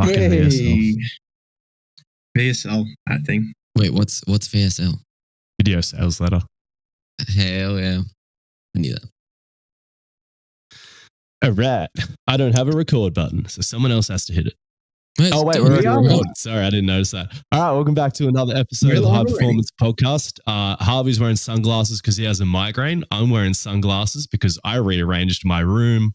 Fucking VSL. VSL, that thing. Wait, what's VSL? Video sales letter. Hell yeah. I knew that. All right. I don't have a record button, so someone else has to hit it. Wait, Oh, wait, dude, we're already are recording. Sorry, I didn't notice that. All right, welcome back to another episode We're of the High live already. Performance Podcast. Harvey's wearing sunglasses because he has a migraine. I'm wearing sunglasses because I rearranged my room.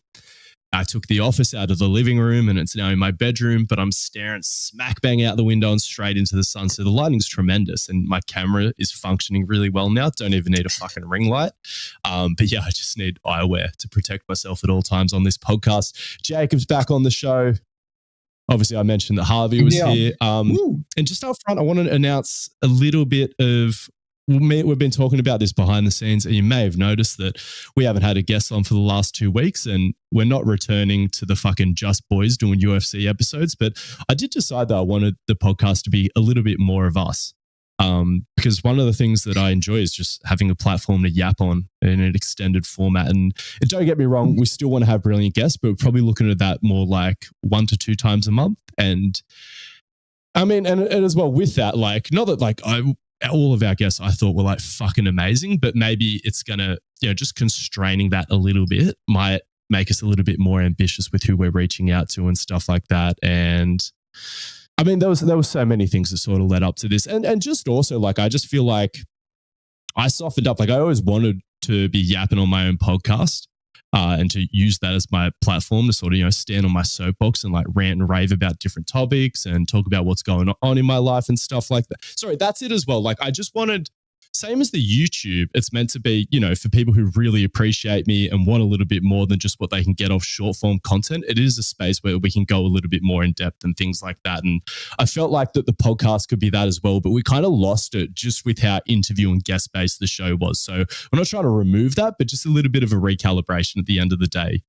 I took the office out of the living room and it's now in my bedroom, but I'm staring smack bang out the window and straight into the sun. So the lighting's tremendous and my camera is functioning really well now. Don't even need a fucking ring light. But yeah, I just need eyewear to protect myself at all times on this podcast. Jacob's back on the show. Obviously, I mentioned that Harvey was here. And just up front, I want to announce a little bit of, we've been talking about this behind the scenes, and you may have noticed that we haven't had a guest on for the last 2 weeks, and we're not returning to the fucking Just Boys doing UFC episodes, but I did decide that I wanted the podcast to be a little bit more of us. Because one of the things that I enjoy is just having a platform to yap on in an extended format. And don't get me wrong, we still want to have brilliant guests, but we're probably looking at that more like 1 to 2 times a month. And I mean, and as well with that, like, not that like all of our guests I thought were like fucking amazing, but maybe it's going to, just constraining that a little bit might make us a little bit more ambitious with who we're reaching out to and stuff like that. And I mean, there was so many things that sort of led up to this. And just also, like, I just feel like I softened up. Like, I always wanted to be yapping on my own podcast and to use that as my platform to sort of, stand on my soapbox and like rant and rave about different topics and talk about what's going on in my life and stuff like that. Sorry, that's it as well. Like, I just wanted, same as the YouTube, it's meant to be, for people who really appreciate me and want a little bit more than just what they can get off short form content. It is a space where we can go a little bit more in depth and things like that. And I felt like that the podcast could be that as well, but we kind of lost it just with how interview and guest based the show was. So we're not trying to remove that, but just a little bit of a recalibration at the end of the day.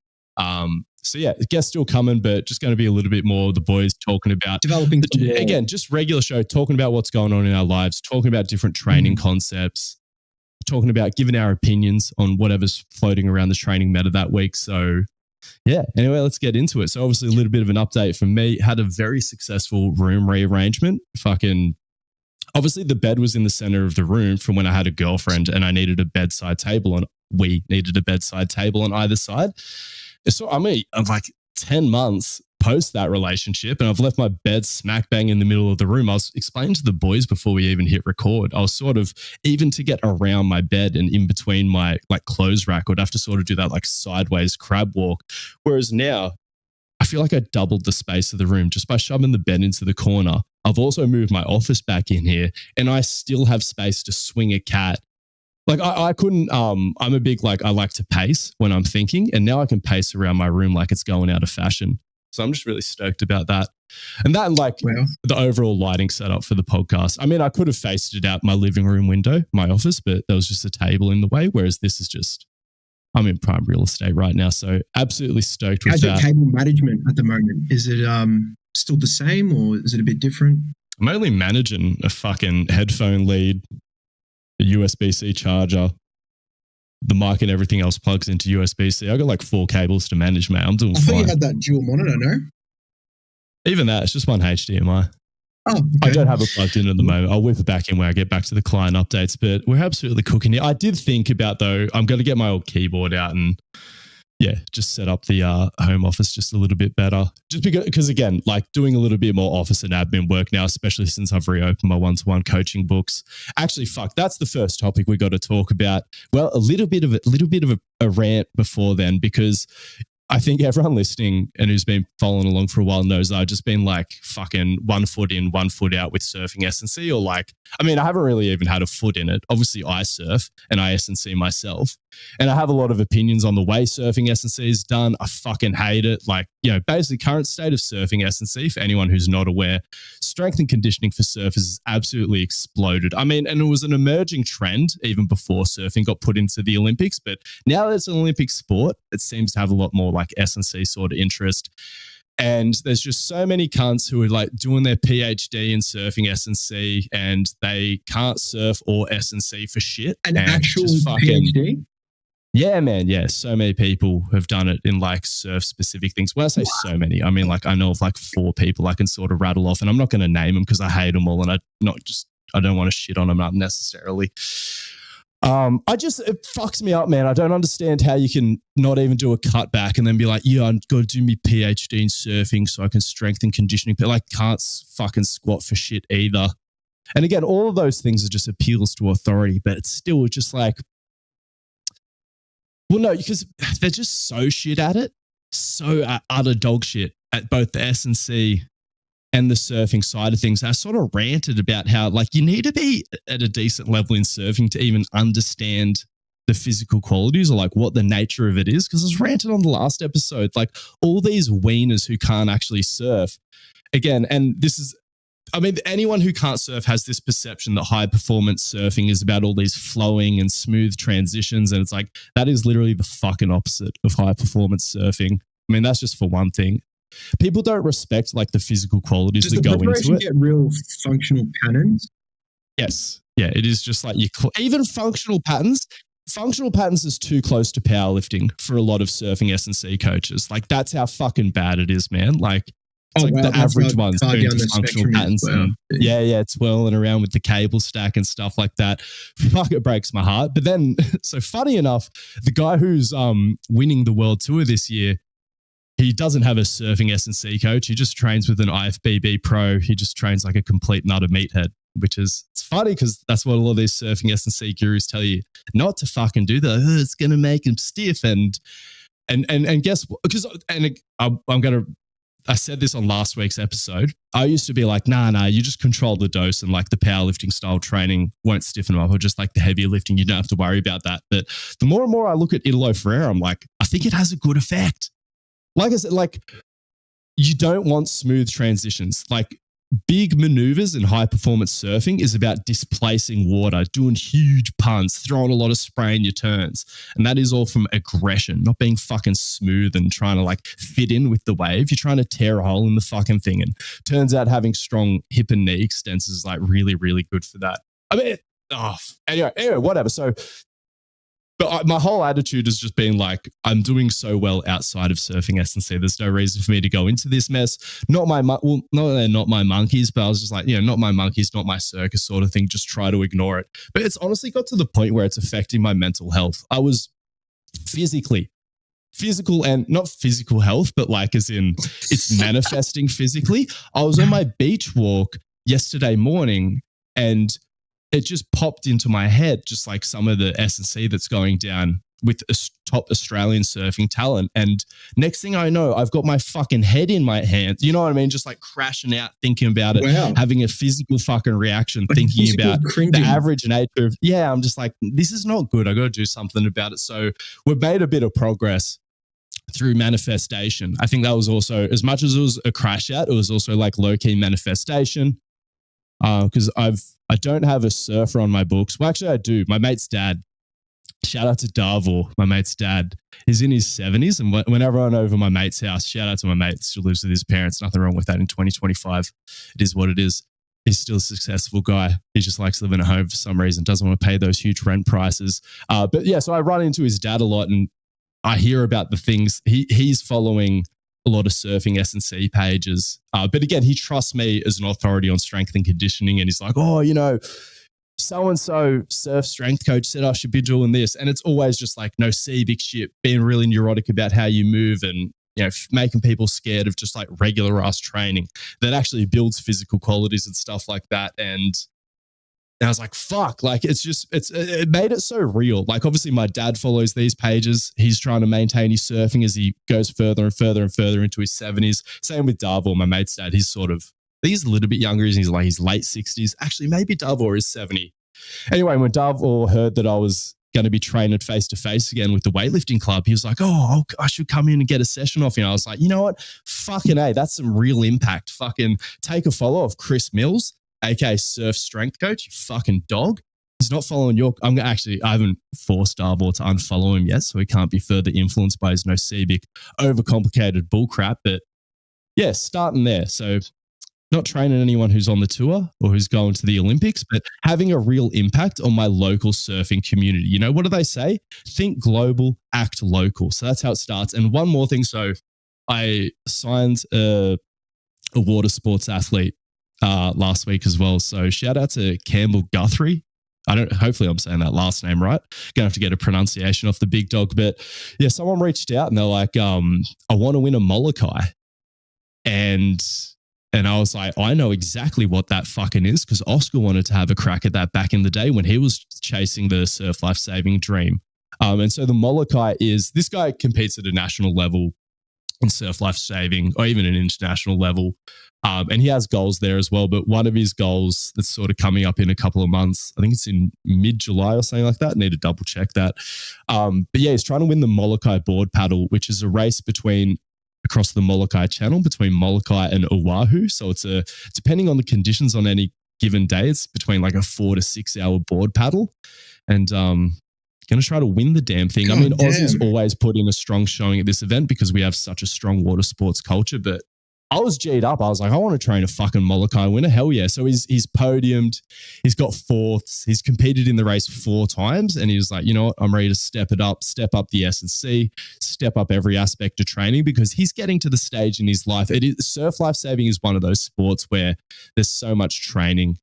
So yeah, guests still coming, but just going to be a little bit more the boys talking about Developing again, just regular show, talking about what's going on in our lives, talking about different training concepts, talking about giving our opinions on whatever's floating around the training meta that week. So yeah, anyway, let's get into it. So obviously a little bit of an update from me. Had a very successful room rearrangement. Obviously the bed was in the center of the room from when I had a girlfriend and I needed a bedside table and we needed a bedside table on either side. So I'm like 10 months post that relationship and I've left my bed smack bang in the middle of the room. I was explaining to the boys before we even hit record, I was sort of, even to get around my bed and in between my like clothes rack, I would have to sort of do that like sideways crab walk. Whereas now I feel like I doubled the space of the room just by shoving the bed into the corner. I've also moved my office back in here and I still have space to swing a cat. Like I couldn't, I'm a big, like, I like to pace when I'm thinking and now I can pace around my room like it's going out of fashion. So I'm just really stoked about that. And that and like the overall lighting setup for the podcast. I mean, I could have faced it out my living room window, my office, but there was just a table in the way. Whereas this is just, I'm in prime real estate right now. So absolutely stoked with that. How's your cable management at the moment? Is it still the same or is it a bit different? I'm only managing a fucking headphone lead, a USB-C charger, the mic and everything else plugs into USB-C. I got like 4 cables to manage, mate. I'm doing fine. I thought you had that dual monitor, no? Even that, it's just one HDMI. Oh, okay. I don't have it plugged in at the moment. I'll whip it back in when I get back to the client updates, but we're absolutely cooking here. I did think about, though, I'm going to get my old keyboard out and just set up the home office just a little bit better. Just because again, like doing a little bit more office and admin work now, especially since I've reopened my one-to-one coaching books. Actually, that's the first topic we got to talk about. Well, a little bit of a rant before then, because I think everyone listening and who's been following along for a while knows that I've just been like fucking 1 foot in, 1 foot out with surfing S&C, or like, I mean, I haven't really even had a foot in it. Obviously I surf and I S&C myself and I have a lot of opinions on the way surfing S&C is done. I fucking hate it. Like, basically current state of surfing S&C, for anyone who's not aware, strength and conditioning for surfers has absolutely exploded. I mean, and it was an emerging trend even before surfing got put into the Olympics, but now that it's an Olympic sport, it seems to have a lot more like S&C sort of interest. And there's just so many cunts who are like doing their PhD in surfing S&C and they can't surf or S&C for shit. An actual PhD? Yeah, man. Yeah. So many people have done it in like surf specific things. When I say so many, I mean like I know of like 4 people I can sort of rattle off, and I'm not going to name them because I hate them all, and I don't want to shit on them unnecessarily. It fucks me up, man. I don't understand how you can not even do a cutback and then be like, yeah, I'm going to do my PhD in surfing so I can strengthen conditioning, but like can't fucking squat for shit either. And again, all of those things are just appeals to authority, but it's still just like, well, no, because they're just so shit at it, so utter dog shit at both the S&C and the surfing side of things. I sort of ranted about how like you need to be at a decent level in surfing to even understand the physical qualities or like what the nature of it is. Because I was ranting on the last episode, like all these wieners who can't actually surf again. And this is, I mean, anyone who can't surf has this perception that high performance surfing is about all these flowing and smooth transitions. And it's like, that is literally the fucking opposite of high performance surfing. I mean, that's just for one thing. People don't respect like the physical qualities that go into it. Does the preparation get real functional patterns? Yes. Yeah. It is just like even functional patterns. Functional patterns is too close to powerlifting for a lot of surfing S&C coaches. Like that's how fucking bad it is, man. Like it's the average one's doing functional patterns. Well. And it's whirling around with the cable stack and stuff like that. Fuck, it breaks my heart. But then, so funny enough, the guy who's winning the world tour this year, he doesn't have a surfing S&C coach. He just trains with an IFBB pro. He just trains like a complete nutter meathead, which is, it's funny because that's what a lot of these surfing S&C gurus tell you not to fucking do that. Oh, it's going to make him stiff. And guess what? Because, I said this on last week's episode. I used to be like, nah, you just control the dose and like the powerlifting style training won't stiffen them up, or just like the heavier lifting, you don't have to worry about that. But the more and more I look at Italo Ferreira, I'm like, I think it has a good effect. Like I said, like you don't want smooth transitions. Like big maneuvers in high performance surfing is about displacing water, doing huge punts, throwing a lot of spray in your turns. And that is all from aggression, not being fucking smooth and trying to like fit in with the wave. You're trying to tear a hole in the fucking thing. And turns out having strong hip and knee extensors is like really, really good for that. I mean, anyway, whatever. So, but my whole attitude has just been like, I'm doing so well outside of surfing S&C. There's no reason for me to go into this mess. Not my monkeys, but I was just like, not my monkeys, not my circus sort of thing. Just try to ignore it. But it's honestly got to the point where it's affecting my mental health. I was physical and not physical health, but like as in it's manifesting physically. I was on my beach walk yesterday morning and it just popped into my head, just like some of the S&C that's going down with a top Australian surfing talent. And next thing I know, I've got my fucking head in my hands. You know what I mean? Just like crashing out, thinking about it, having a physical fucking reaction, like thinking about cringing. The average nature of, I'm just like, this is not good. I got to do something about it. So we've made a bit of progress through manifestation. I think that was also, as much as it was a crash out, it was also like low-key manifestation. Because I don't have a surfer on my books. Well, actually, I do. My mate's dad. Shout out to Darvor, my mate's dad. He's in his 70s, and whenever I'm over my mate's house, shout out to my mate. Still lives with his parents. Nothing wrong with that. In 2025, it is what it is. He's still a successful guy. He just likes living at home for some reason. Doesn't want to pay those huge rent prices. But yeah, so I run into his dad a lot, and I hear about the things he's following. A lot of surfing S&C pages. But again, he trusts me as an authority on strength and conditioning. And he's like, so-and-so surf strength coach said I should be doing this. And it's always just like no big shit, being really neurotic about how you move and, making people scared of just like regular ass training that actually builds physical qualities and stuff like that. And I was like, fuck, like it made it so real. Like obviously my dad follows these pages. He's trying to maintain his surfing as he goes further and further and further into his 70s. Same with Darvor, my mate's dad. He's a little bit younger. He's like his late 60s. Actually, maybe Darvor is 70. Anyway, when Darvor heard that I was going to be training face-to-face again with the weightlifting club, he was like, I should come in and get a session off you. And I was like, you know what? Fucking A, that's some real impact. Fucking take a follow of Chris Mills, aka Surf Strength Coach, you fucking dog. He's not following I haven't forced Darvor to unfollow him yet, so he can't be further influenced by his no-cebic, overcomplicated bullcrap. But yeah, starting there. So not training anyone who's on the tour or who's going to the Olympics, but having a real impact on my local surfing community. You know, what do they say? Think global, act local. So that's how it starts. And one more thing. So I signed a water sports athlete last week as well. So shout out to Campbell Guthrie. Hopefully I'm saying that last name right. Gonna have to get a pronunciation off the big dog. But yeah, someone reached out and they're like, I want to win a Molokai. And I was like, I know exactly what that fucking is, because Oscar wanted to have a crack at that back in the day when he was chasing the surf life saving dream. And so the Molokai is, this guy competes at a national level in surf life saving, or even an international level. And he has goals there as well. But one of his goals that's sort of coming up in a couple of months, I think it's in mid-July or something like that. I need to double check that. But yeah, he's trying to win the Molokai board paddle, which is a race across the Molokai Channel between Molokai and Oahu. So it's depending on the conditions on any given day, it's between like a 4 to 6 hour board paddle. And going to try to win the damn thing. God, Aussies always put in a strong showing at this event because we have such a strong water sports culture. But I was G'd up. I was like, I want to train a fucking Molokai winner. Hell yeah. So he's podiumed. He's got fourths. He's competed in the race 4 times. And he was like, you know what? I'm ready to step up the S&C, step up every aspect of training, because he's getting to the stage in his life. Surf life saving is one of those sports where there's so much training.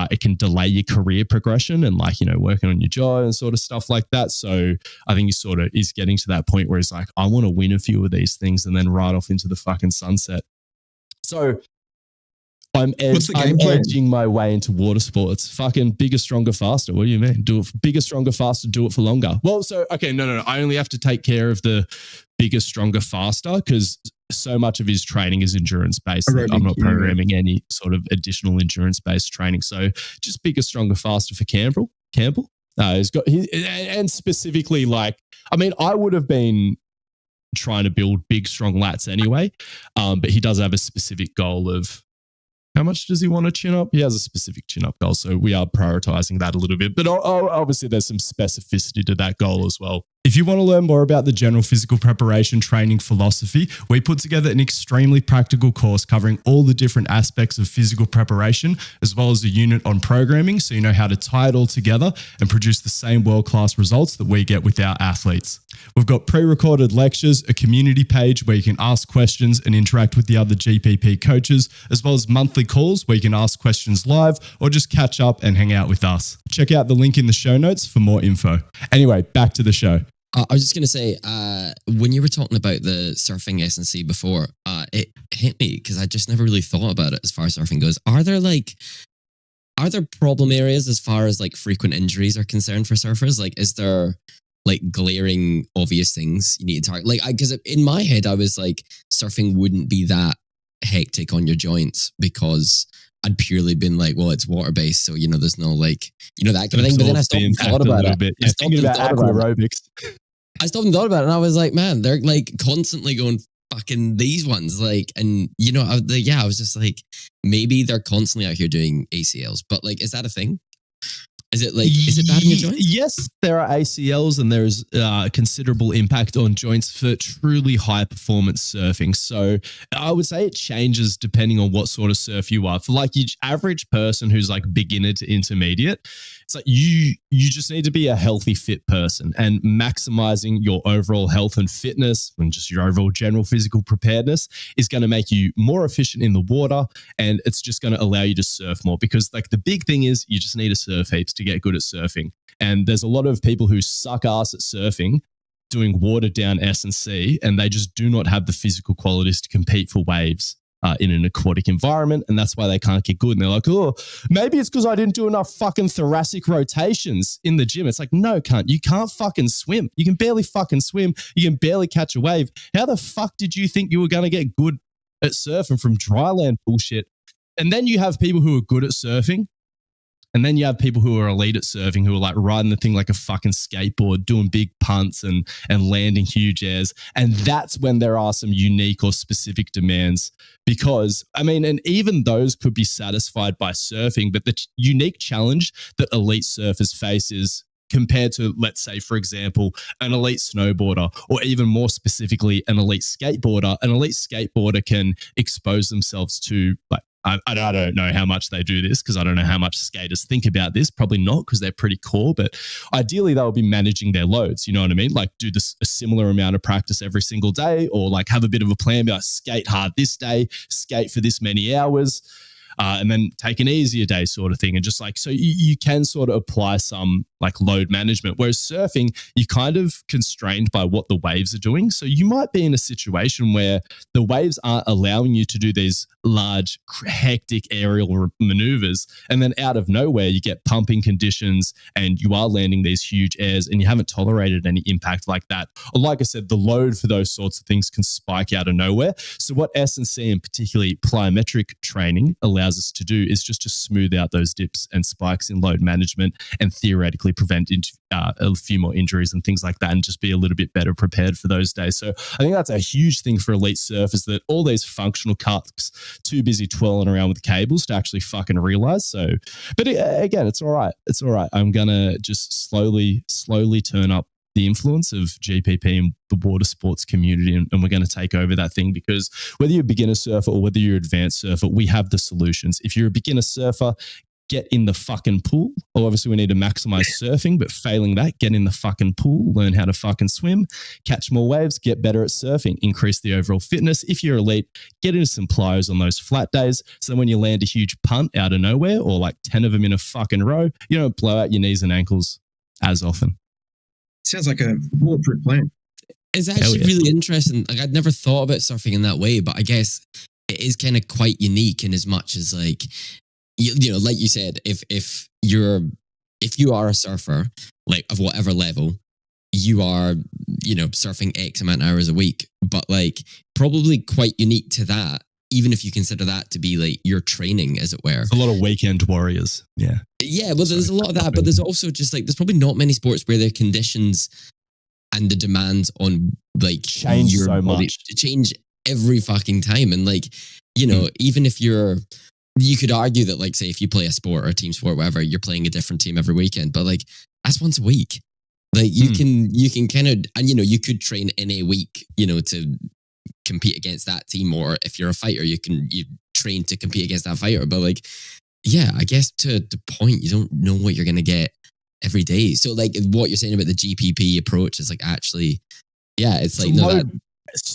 It can delay your career progression and working on your job and sort of stuff like that. So I think he sort of is getting to that point where he's like, I want to win a few of these things and then ride off into the fucking sunset. So I'm edging my way into water sports. Fucking bigger, stronger, faster. What do you mean? Do it for bigger, stronger, faster, do it for longer. Well, so, okay, no. I only have to take care of the bigger, stronger, faster, because so much of his training is endurance-based. I'm not programming any sort of additional endurance-based training. So just bigger, stronger, faster for Campbell. And specifically, I would have been trying to build big, strong lats anyway. But he does have a specific goal of, how much does he want to chin up? He has a specific chin up goal. So we are prioritizing that a little bit. But obviously there's some specificity to that goal as well. If you want to learn more about the general physical preparation training philosophy, we put together an extremely practical course covering all the different aspects of physical preparation, as well as a unit on programming, so you know how to tie it all together and produce the same world-class results that we get with our athletes. We've got pre-recorded lectures, a community page where you can ask questions and interact with the other GPP coaches, as well as monthly calls where you can ask questions live or just catch up and hang out with us. Check out the link in the show notes for more info. Anyway, back to the show. I was just going to say, when you were talking about the surfing S&C before, it hit me because I just never really thought about it as far as surfing goes. Are there problem areas as far as frequent injuries are concerned for surfers? Is there glaring obvious things you need to target? Because in my head, I was surfing wouldn't be that hectic on your joints because I'd purely been well, it's water based, so there's no that kind of thing. But then I stopped and thought about it. I stopped and thought about it. I stopped and thought about it, and I was like, man, they're constantly going fucking these ones, and I was just maybe they're constantly out here doing ACLs, but is that a thing? Is it is it bad in your joints? Yes, there are ACLs and there's considerable impact on joints for truly high performance surfing. So I would say it changes depending on what sort of surf you are. For your average person who's beginner to intermediate, it's you just need to be a healthy, fit person, and maximizing your overall health and fitness and just your overall general physical preparedness is going to make you more efficient in the water, and it's just going to allow you to surf more, because the big thing is you just need to surf heaps to get good at surfing. And there's a lot of people who suck ass at surfing doing watered down S&C, and they just do not have the physical qualities to compete for waves in an aquatic environment, and that's why they can't get good. And they're like, oh, maybe it's because I didn't do enough fucking thoracic rotations in the gym. It's no, cunt, you can't fucking swim. You can barely fucking swim. You can barely catch a wave. How the fuck did you think you were going to get good at surfing from dryland bullshit? And then you have people who are good at surfing, and then you have people who are elite at surfing who are riding the thing like a fucking skateboard, doing big punts and landing huge airs. And that's when there are some unique or specific demands, because, and even those could be satisfied by surfing, but the unique challenge that elite surfers face is, compared to, let's say, for example, an elite snowboarder, or even more specifically, an elite skateboarder can expose themselves to I don't know how much they do this because I don't know how much skaters think about this. Probably not because they're pretty core, but ideally they'll be managing their loads. You know what I mean? Like do this a similar amount of practice every single day, or like have a bit of a plan. Be like, skate hard this day, skate for this many hours. And then take an easier day sort of thing. And just like, so you can sort of apply some like load management. Whereas surfing, you're kind of constrained by what the waves are doing. So you might be in a situation where the waves aren't allowing you to do these large, hectic aerial maneuvers. And then out of nowhere, you get pumping conditions and you are landing these huge airs and you haven't tolerated any impact like that. Or like I said, the load for those sorts of things can spike out of nowhere. So what S&C and particularly plyometric training allows us to do is just to smooth out those dips and spikes in load management and theoretically prevent a few more injuries and things like that, and just be a little bit better prepared for those days. So I think that's a huge thing for elite surfers, that all these functional cuts too busy twirling around with cables to actually fucking realize. So, but again, it's all right. It's all right. I'm going to just slowly turn up the influence of GPP and the water sports community, and we're going to take over that thing, because whether you're a beginner surfer or whether you're an advanced surfer, we have the solutions. If you're a beginner surfer, get in the fucking pool. Well, obviously we need to maximize surfing, but failing that, get in the fucking pool, learn how to fucking swim, catch more waves, get better at surfing, increase the overall fitness. If you're elite, get into some plyos on those flat days. So when you land a huge punt out of nowhere, or like 10 of them in a fucking row, you don't blow out your knees and ankles as often. Sounds like a bulletproof plan. It's actually really interesting. Like, I'd never thought about surfing in that way, but I guess it is kind of quite unique in as much as, like, you know, like you said, if you are a surfer, like of whatever level, you are, you know, surfing X amount of hours a week, but like probably quite unique to that, even if you consider that to be like your training, as it were. A lot of weekend warriors. Yeah. Yeah. Well, there's a lot of that, but there's also just like, there's probably not many sports where the conditions and the demands on like change your so body much to change every fucking time. And like, you know, even if you could argue that, like, say, if you play a sport or a team sport, whatever, you're playing a different team every weekend, but like that's once a week. Like you can kind of, and you know, you could train in a week, you know, to compete against that team, or if you're a fighter, you train to compete against that fighter. But like, yeah, I guess to the point, you don't know what you're gonna get every day. So like what you're saying about the GPP approach is like actually, yeah, it's like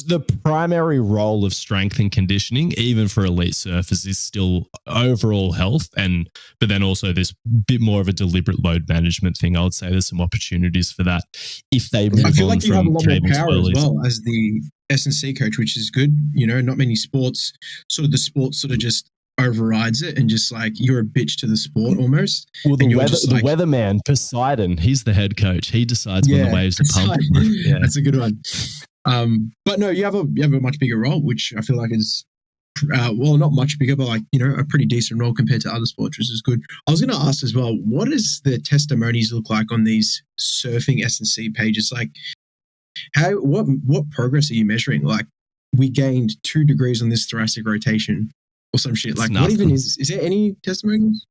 the primary role of strength and conditioning, even for elite surfers, is still overall health, but then also this bit more of a deliberate load management thing. I would say there's some opportunities for that if they move on. I feel like you have a lot more power as twirlies. well as the S&C coach, which is good. You know, not many sports, the sport just overrides it, and just like you're a bitch to the sport almost. Well, the weatherman, Poseidon, he's the head coach. He decides when the waves are pumped. Yeah. That's a good one. But no, you have a much bigger role, which I feel like is, well, not much bigger, but like, you know, a pretty decent role compared to other sports, which is good. I was going to ask as well, what does the testimonies look like on these surfing S&C pages? Like, what progress are you measuring? Like, we gained 2 degrees on this thoracic rotation or some shit. Like, what even is there any testimonies?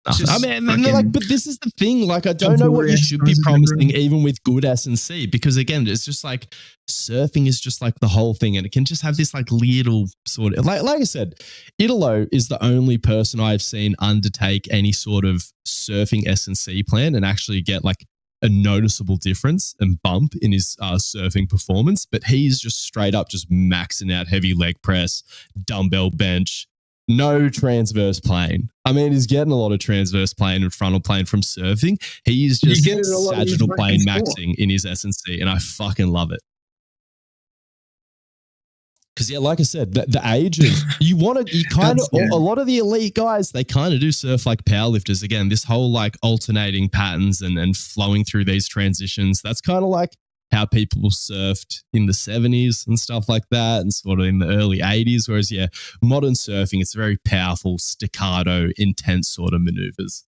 I mean, but this is the thing. Like, I don't know what you should be promising, even with good S&C, because again, it's just like surfing is just like the whole thing, and it can just have this like little sort of like I said, Italo is the only person I've seen undertake any sort of surfing S&C plan and actually get like a noticeable difference and bump in his surfing performance. But he's just straight up just maxing out heavy leg press, dumbbell bench. No transverse plane. I mean, he's getting a lot of transverse plane and frontal plane from surfing. He's just sagittal plane maxing in his S&C, and I fucking love it. Because yeah, like I said, the age of a lot of the elite guys, they kind of do surf like powerlifters. Again, this whole like alternating patterns and flowing through these transitions. That's kind of like how people surfed in the 70s and stuff like that, and sort of in the early 80s. Whereas, yeah, modern surfing, it's very powerful, staccato, intense sort of maneuvers.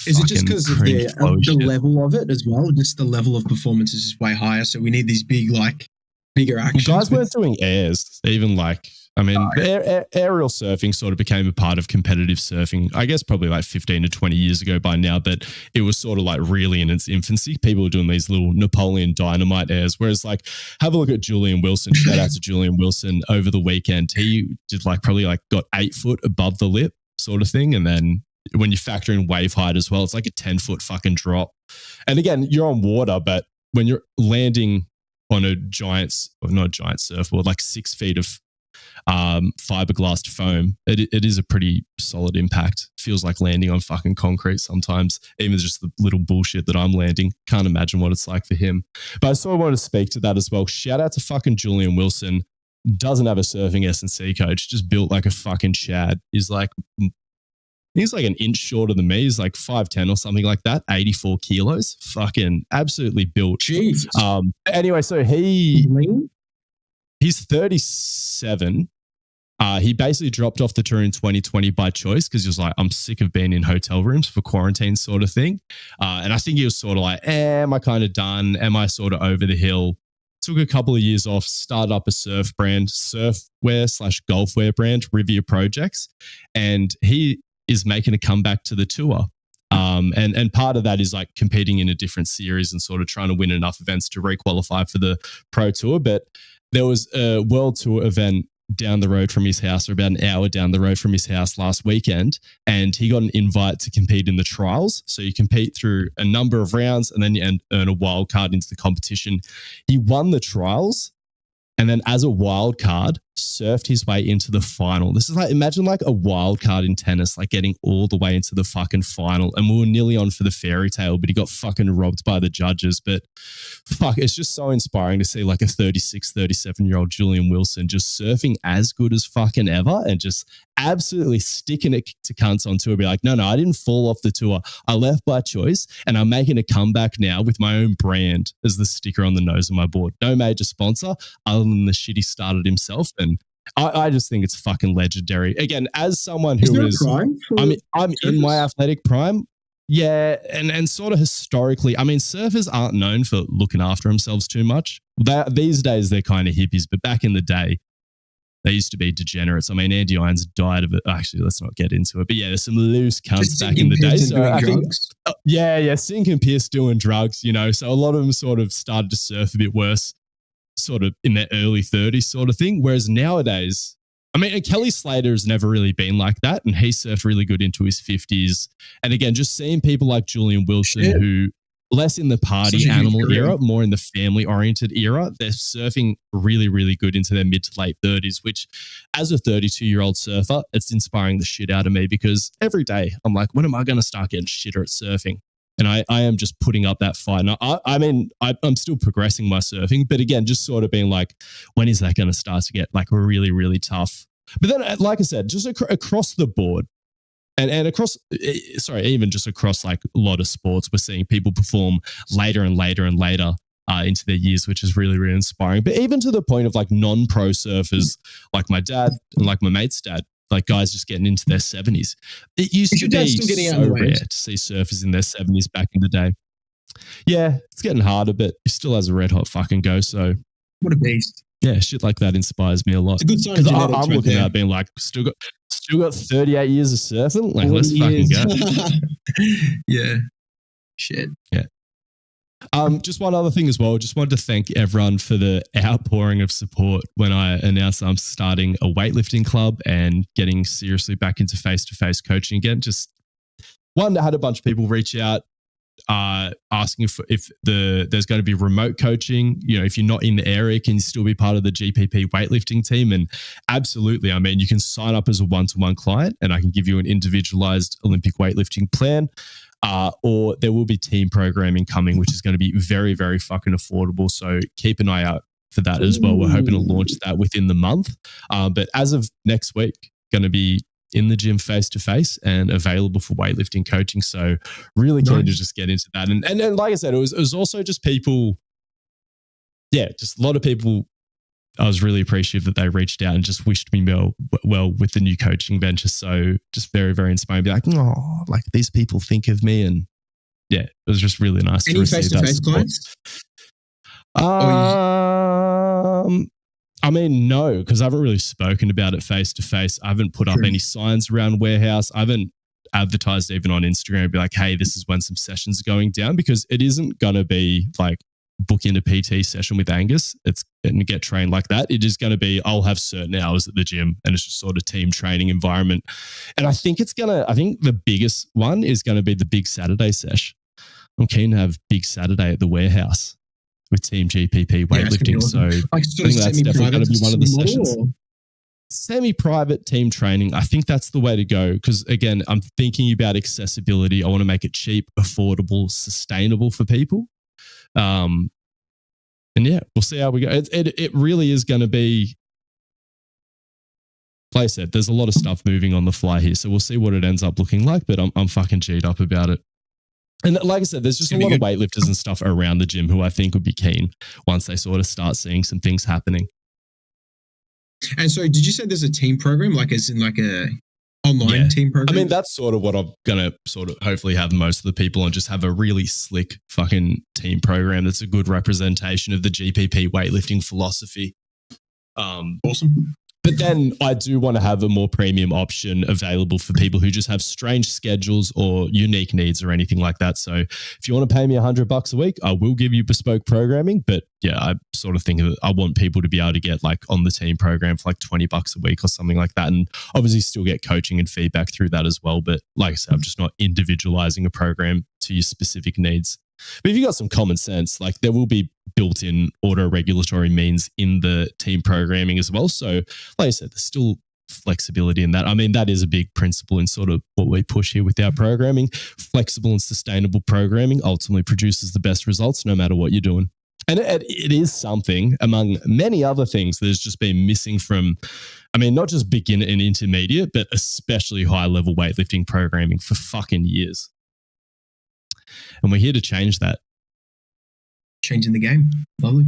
Is it just because of the level of it as well? Just the level of performance is just way higher. So we need these big, like, bigger actions. Guys weren't doing airs, even like, I mean, aerial surfing sort of became a part of competitive surfing, I guess probably like 15 to 20 years ago by now, but it was sort of like really in its infancy. People were doing these little Napoleon Dynamite airs, whereas like, have a look at Julian Wilson. Shout out to Julian Wilson over the weekend. He did like probably like got 8 foot above the lip sort of thing. And then when you factor in wave height as well, it's like a 10-foot fucking drop. And again, you're on water, but when you're landing on a not a giant surfboard, like 6 feet of fiberglass foam, it is a pretty solid impact. Feels like landing on fucking concrete sometimes, even just the little bullshit that I'm landing. Can't imagine what it's like for him. But I sort of want to speak to that as well. Shout out to fucking Julian Wilson. Doesn't have a surfing S&C coach, just built like a fucking Chad. He's like an inch shorter than me. He's like 5'10" or something like that, 84 kilos. Fucking absolutely built. Jesus. Anyway, so he's 37. He basically dropped off the tour in 2020 by choice because he was like, I'm sick of being in hotel rooms for quarantine sort of thing. And I think he was sort of like, am I kind of done? Am I sort of over the hill? Took a couple of years off, started up a surfwear / golfwear brand, Riviera Projects. And he is making a comeback to the tour. And part of that is like competing in a different series and sort of trying to win enough events to requalify for the Pro Tour. But there was a World Tour event down the road from his house, or about an hour down the road from his house last weekend, and he got an invite to compete in the trials. So you compete through a number of rounds and then you earn a wild card into the competition. He won the trials, and then as a wild card, surfed his way into the final. This is like, imagine like a wild card in tennis, like getting all the way into the fucking final. And we were nearly on for the fairy tale, but he got fucking robbed by the judges. But fuck, it's just so inspiring to see like a 36, 37-year-old Julian Wilson just surfing as good as fucking ever and just absolutely sticking it to cunts on tour. Be like, no, I didn't fall off the tour. I left by choice and I'm making a comeback now with my own brand as the sticker on the nose of my board. No major sponsor other than the shit he started himself. And I just think it's fucking legendary. Again, as someone who is, I'm in my athletic prime. Yeah. And sort of historically, I mean, surfers aren't known for looking after themselves too much. These days, they're kind of hippies, but back in the day, they used to be degenerates. I mean, Andy Irons died of it. Actually, let's not get into it. But yeah, there's some loose cunts back in the day. So I think, Sink and Pierce doing drugs, you know. So a lot of them sort of started to surf a bit worse, sort of in their early 30s sort of thing. Whereas nowadays, I mean, and Kelly Slater has never really been like that. And he surfed really good into his 50s. And again, just seeing people like Julian Wilson, who less in the party animal era, more in the family oriented era, they're surfing really, really good into their mid to late 30s, which as a 32-year-old surfer, it's inspiring the shit out of me because every day I'm like, when am I going to start getting shitter at surfing? And I am just putting up that fight. And I'm still progressing my surfing, but again, just sort of being like, when is that going to start to get like really, really tough? But then, like I said, just across the board and across, even just across like a lot of sports, we're seeing people perform later and later and later into their years, which is really, really inspiring. But even to the point of like non-pro surfers, like my dad and like my mate's dad, like guys just getting into their 70s. It used to be so rare to see surfers in their 70s back in the day. Yeah, it's getting harder, but he still has a red hot fucking go. So what a beast. Yeah, shit like that inspires me a lot. It's a good sign. Because I'm looking at it being like, still got 38 years of surfing. Like, let's fucking go. Yeah. Shit. Yeah. Just one other thing as well. Just wanted to thank everyone for the outpouring of support when I announced I'm starting a weightlifting club and getting seriously back into face-to-face coaching again. Just one, I had a bunch of people reach out asking if there's going to be remote coaching. You know, if you're not in the area, can you still be part of the GPP weightlifting team? And absolutely, I mean, you can sign up as a one-to-one client and I can give you an individualized Olympic weightlifting plan. Or there will be team programming coming, which is going to be very, very fucking affordable. So keep an eye out for that as well. We're hoping to launch that within the month. But as of next week, going to be in the gym face-to-face and available for weightlifting coaching. So really keen to just get into that. And like I said, it was also just people, just a lot of people. I was really appreciative that they reached out and just wished me well with the new coaching venture. So just very, very inspiring. Be like, oh, like these people think of me. And yeah, it was just really nice to receive that support. Face-to-face clients? I mean, no, because I haven't really spoken about it face to face. I haven't put up any signs around warehouse. I haven't advertised even on Instagram, be like, hey, this is when some sessions are going down, because it isn't going to be like book in a PT session with Angus. It's going to get trained like that. It is going to be, I'll have certain hours at the gym, and it's just sort of team training environment. And I think I think the biggest one is going to be the big Saturday sesh. I'm keen to have big Saturday at the warehouse with Team GPP weightlifting. Awesome. So like I think that's definitely going to be one of the sessions. Or? Semi-private team training. I think that's the way to go, because again, I'm thinking about accessibility. I want to make it cheap, affordable, sustainable for people. And yeah, we'll see how we go. It really is going to be, like I said, there's a lot of stuff moving on the fly here, so we'll see what it ends up looking like. But I'm fucking G'd up about it. And like I said, there's just a lot of weightlifters and stuff around the gym who I think would be keen once they sort of start seeing some things happening. And so did you say there's a team program, like as in like a online team program? I mean, that's sort of what I'm going to sort of hopefully have most of the people on, just have a really slick fucking team program that's a good representation of the GPP weightlifting philosophy. Awesome. But then I do want to have a more premium option available for people who just have strange schedules or unique needs or anything like that. So if you want to pay me $100 a week, I will give you bespoke programming. But yeah, I sort of think of it, I want people to be able to get like on the team program for like $20 a week or something like that. And obviously still get coaching and feedback through that as well. But like I said, I'm just not individualizing a program to your specific needs. But if you got some common sense, like there will be built-in auto-regulatory means in the team programming as well. So like I said, there's still flexibility in that. I mean, that is a big principle in sort of what we push here with our programming. Flexible and sustainable programming ultimately produces the best results no matter what you're doing. And it is something, among many other things, that has just been missing from, I mean, not just beginner and intermediate, but especially high-level weightlifting programming for fucking years. And we're here to change that. Changing the game. Lovely.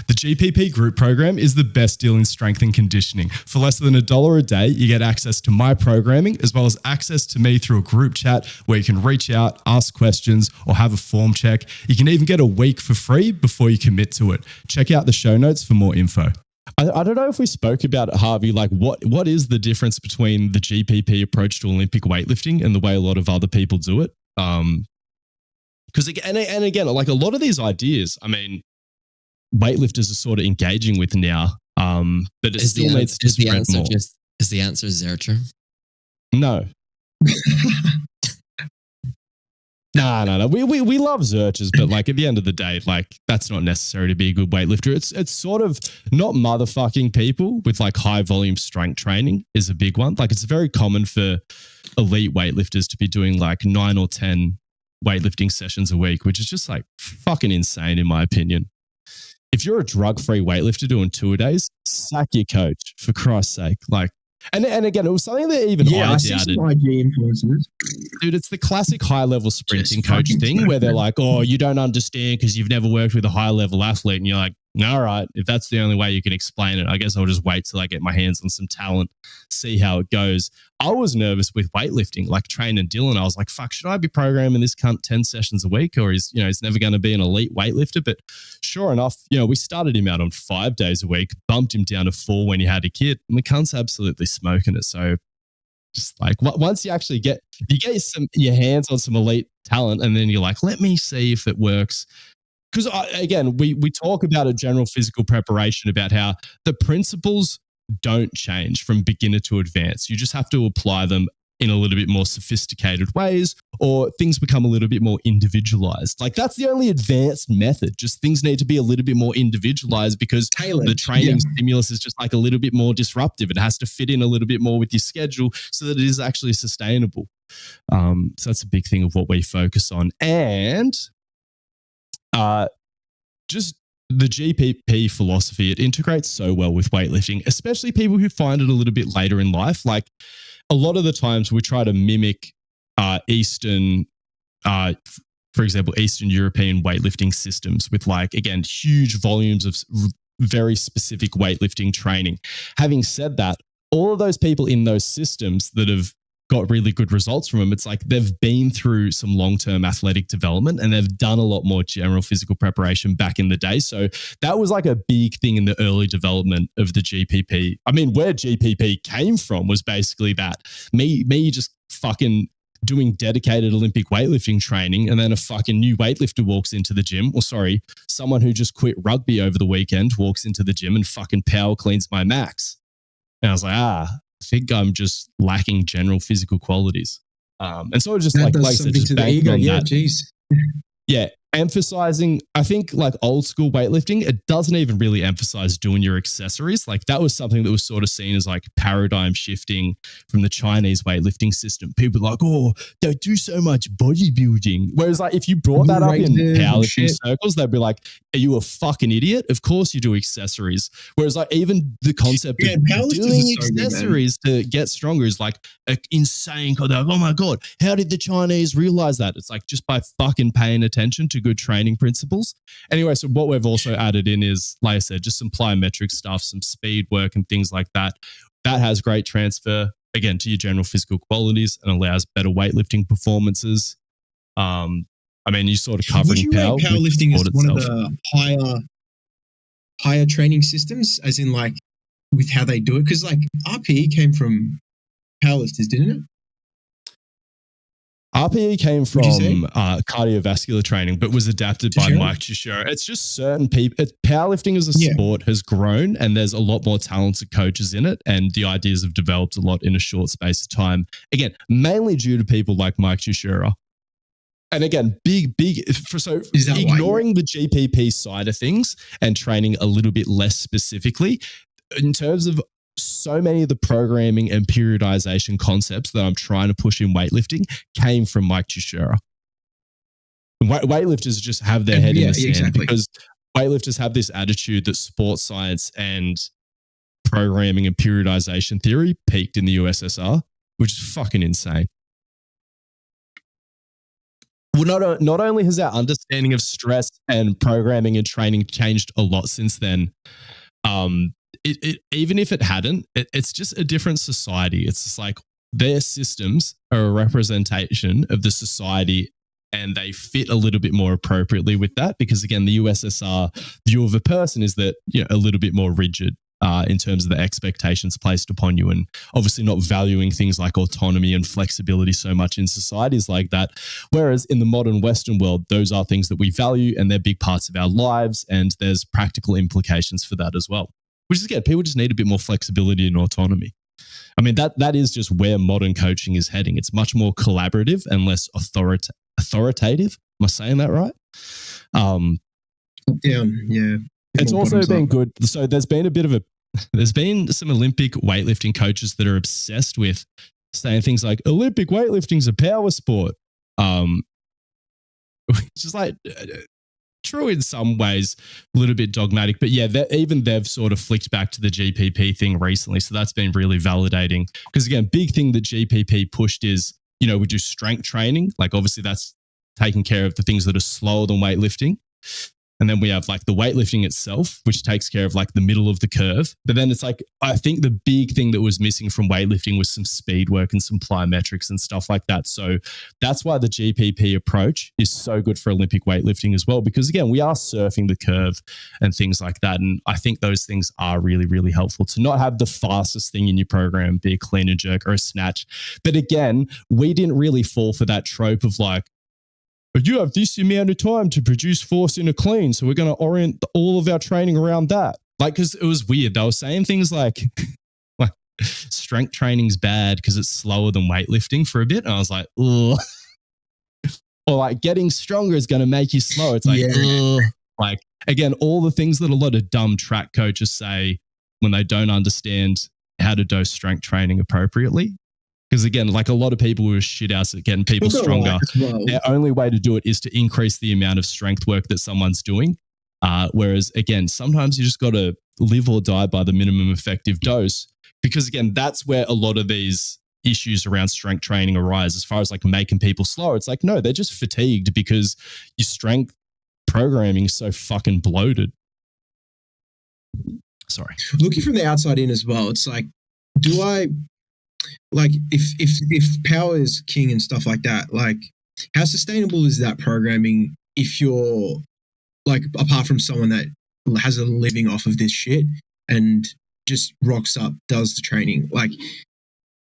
The GPP group program is the best deal in strength and conditioning. For less than $1 a day, you get access to my programming, as well as access to me through a group chat where you can reach out, ask questions, or have a form check. You can even get a week for free before you commit to it. Check out the show notes for more info. I don't know if we spoke about it, Harvey, like what is the difference between the GPP approach to Olympic weightlifting and the way a lot of other people do it? Because again, like a lot of these ideas, I mean, weightlifters are sort of engaging with now, but it still needs to spread more. Is the answer Zercher? No. No. We love Zerchers, but like at the end of the day, like that's not necessary to be a good weightlifter. It's sort of not motherfucking people with like high volume strength training is a big one. Like it's very common for elite weightlifters to be doing like 9 or 10 weightlifting sessions a week, which is just like fucking insane in my opinion. If you're a drug-free weightlifter doing 2-a-days, sack your coach for Christ's sake. Like, and again, it was something that even I see doubted. some IG influencers. Dude, it's the classic high-level sprinting coach thing where they're like, oh, you don't understand because you've never worked with a high-level athlete. And you're like, all right, if that's the only way you can explain it, I guess I'll just wait till I get my hands on some talent, see how it goes. I was nervous with weightlifting, like training Dylan. I was like, fuck, should I be programming this cunt 10 sessions a week, or he's never going to be an elite weightlifter? But sure enough, we started him out on 5 days a week, bumped him down to 4 when he had a kid, and the cunt's absolutely smoking it. So just like once you actually get your hands on some elite talent, and then you're like, let me see if it works. Because again, we talk about a general physical preparation about how the principles don't change from beginner to advanced. You just have to apply them in a little bit more sophisticated ways, or things become a little bit more individualized. Like that's the only advanced method. Just things need to be a little bit more individualized because the training stimulus is just like a little bit more disruptive. It has to fit in a little bit more with your schedule so that it is actually sustainable. So that's a big thing of what we focus on. And just the GPP philosophy, it integrates so well with weightlifting, especially people who find it a little bit later in life. Like a lot of the times we try to mimic Eastern, for example, Eastern European weightlifting systems with like, again, huge volumes of very specific weightlifting training. Having said that, all of those people in those systems that have got really good results from them. It's like they've been through some long-term athletic development and they've done a lot more general physical preparation back in the day. So that was like a big thing in the early development of the GPP. I mean, where GPP came from was basically that me just fucking doing dedicated Olympic weightlifting training, and then a fucking new weightlifter walks into the gym, or sorry, someone who just quit rugby over the weekend walks into the gym and fucking power cleans my max. And I was like, I think I'm just lacking general physical qualities. And so it was just that like I said, just to the banking ego. on Yeah, that. geez. Yeah, emphasizing, I think like old school weightlifting, it doesn't even really emphasize doing your accessories. Like that was something that was sort of seen as like paradigm shifting from the Chinese weightlifting system. People were like, oh, they do so much bodybuilding. Whereas like if you brought that up in powerlifting circles, they'd be like, are you a fucking idiot? Of course you do accessories. Whereas like even the concept of doing accessories to get stronger is like insane. They're like, oh my God, how did the Chinese realize that? It's like just by fucking paying attention to good training principles. Anyway, so what we've also added in is, like I said, just some plyometric stuff, some speed work and things like that. That has great transfer, again, to your general physical qualities and allows better weightlifting performances. I mean, you sort of covering powerlifting as one of the higher training systems, as in like with how they do it? Because like RPE came from powerlifters, didn't it? RPE came from cardiovascular training, but was adapted by Mike Teixeira. It's just certain people. Powerlifting as a sport has grown, and there's a lot more talented coaches in it, and the ideas have developed a lot in a short space of time. Again, mainly due to people like Mike Teixeira. And again, ignoring the GPP side of things and training a little bit less specifically, in terms of so many of the programming and periodization concepts that I'm trying to push in weightlifting came from Mike Teixeira. Weightlifters just have their head in the sand because weightlifters have this attitude that sports science and programming and periodization theory peaked in the USSR, which is fucking insane. Well, not only has our understanding of stress and programming and training changed a lot since then, even if it hadn't, it's just a different society. It's just like their systems are a representation of the society and they fit a little bit more appropriately with that because, again, the USSR view of a person is that, you know, a little bit more rigid in terms of the expectations placed upon you and obviously not valuing things like autonomy and flexibility so much in societies like that. Whereas in the modern Western world, those are things that we value and they're big parts of our lives and there's practical implications for that as well. Which is, again, people just need a bit more flexibility and autonomy. I mean, that is just where modern coaching is heading. It's much more collaborative and less authoritative. Am I saying that right? Yeah. It's also been good. So there's been some Olympic weightlifting coaches that are obsessed with saying things like Olympic weightlifting's a power sport. Which is like true in some ways, a little bit dogmatic, but yeah, even they've sort of flicked back to the GPP thing recently. So that's been really validating because, again, big thing that GPP pushed is, you know, we do strength training. Like obviously that's taking care of the things that are slower than weightlifting. And then we have like the weightlifting itself, which takes care of like the middle of the curve. But then it's like, I think the big thing that was missing from weightlifting was some speed work and some plyometrics and stuff like that. So that's why the GPP approach is so good for Olympic weightlifting as well, because again, we are surfing the curve and things like that. And I think those things are really, really helpful to not have the fastest thing in your program be a clean and jerk or a snatch. But again, we didn't really fall for that trope of like, but you have this amount of time to produce force in a clean. So we're going to orient all of our training around that. Like, because it was weird. They were saying things like strength training's bad because it's slower than weightlifting for a bit. And I was like, ugh. Or like getting stronger is going to make you slower. It's like, ugh. Like, again, all the things that a lot of dumb track coaches say when they don't understand how to dose strength training appropriately. Because again, like a lot of people who are shit out at getting people stronger, their only way to do it is to increase the amount of strength work that someone's doing. Whereas again, sometimes you just got to live or die by the minimum effective dose. Because again, that's where a lot of these issues around strength training arise as far as like making people slower. It's like, no, they're just fatigued because your strength programming is so fucking bloated. Sorry. Looking from the outside in as well, it's like, like if power is king and stuff like that, like how sustainable is that programming if you're like, apart from someone that has a living off of this shit and just rocks up, does the training, like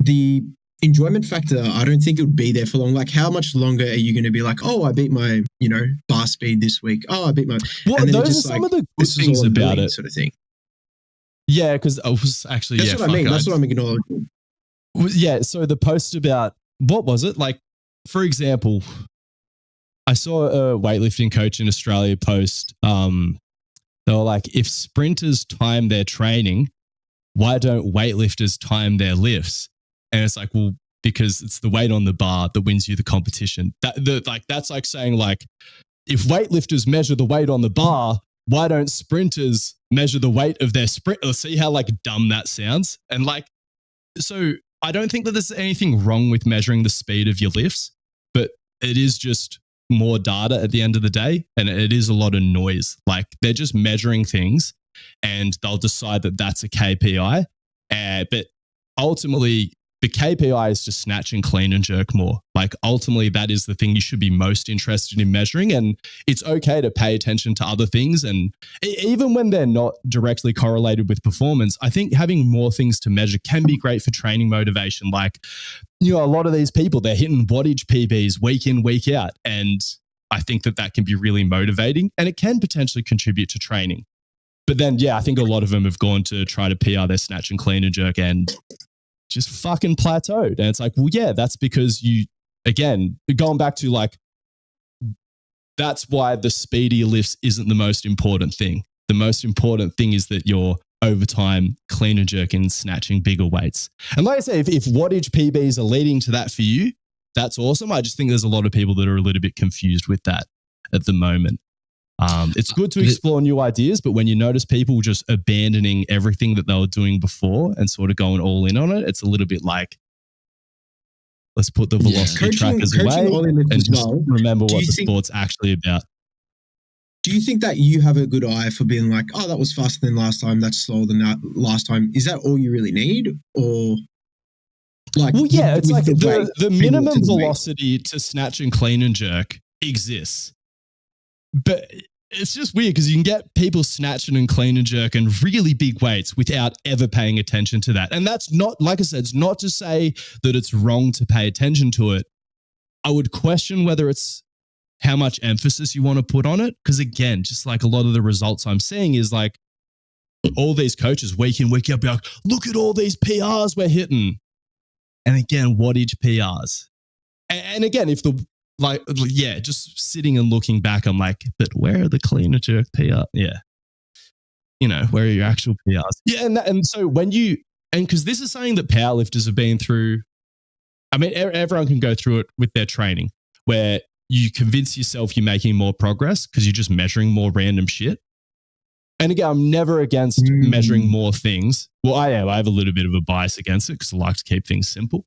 the enjoyment factor, I don't think it would be there for long. Like, how much longer are you going to be like, oh, I beat my, bar speed this week. Oh, I beat my. Well, and then those are some of the good things about it, sort of thing. Yeah, because I was actually that's what I mean. That's what I'm acknowledging. Yeah, so the post about what was it? Like, for example, I saw a weightlifting coach in Australia post. They were like, if sprinters time their training, why don't weightlifters time their lifts? And it's like, well, because it's the weight on the bar that wins you the competition. That's like saying, like, if weightlifters measure the weight on the bar, why don't sprinters measure the weight of their sprint? See how like dumb that sounds? And like, so I don't think that there's anything wrong with measuring the speed of your lifts, but it is just more data at the end of the day. And it is a lot of noise. Like, they're just measuring things and they'll decide that that's a KPI. But ultimately, the KPI is just snatch and clean and jerk more. Like, ultimately, that is the thing you should be most interested in measuring. And it's okay to pay attention to other things. And even when they're not directly correlated with performance, I think having more things to measure can be great for training motivation. Like, a lot of these people, they're hitting wattage PBs week in, week out. And I think that can be really motivating and it can potentially contribute to training. But then, yeah, I think a lot of them have gone to try to PR their snatch and clean and jerk and just fucking plateaued. And it's like, well, yeah, that's because you, again, going back to like, that's why the speedier lifts isn't the most important thing. The most important thing is that you're over time clean and jerking and snatching bigger weights. And like I say, if wattage PBs are leading to that for you, that's awesome. I just think there's a lot of people that are a little bit confused with that at the moment. It's good to explore new ideas, but when you notice people just abandoning everything that they were doing before and sort of going all in on it, it's a little bit like, let's put the velocity trackers away and just remember what the sport's actually about. Do you think that you have a good eye for being like, oh, that was faster than last time, that's slower than that last time? Is that all you really need? Or like, well, yeah, it's like the minimum velocity to snatch and clean and jerk exists. But it's just weird because you can get people snatching and clean and jerk and really big weights without ever paying attention to that. And that's not, like I said, it's not to say that it's wrong to pay attention to it. I would question whether it's how much emphasis you want to put on it. Because again, just like a lot of the results I'm seeing is like all these coaches week in, week out be like, look at all these PRs we're hitting. And again, wattage PRs. And again, if the, like, yeah, just sitting and looking back, I'm like, but where are the clean and jerk PR? Yeah. Where are your actual PRs? Yeah. And so when you, and because this is something that powerlifters have been through, I mean, everyone can go through it with their training where you convince yourself you're making more progress because you're just measuring more random shit. And again, I'm never against measuring more things. Well, I am. I have a little bit of a bias against it because I like to keep things simple.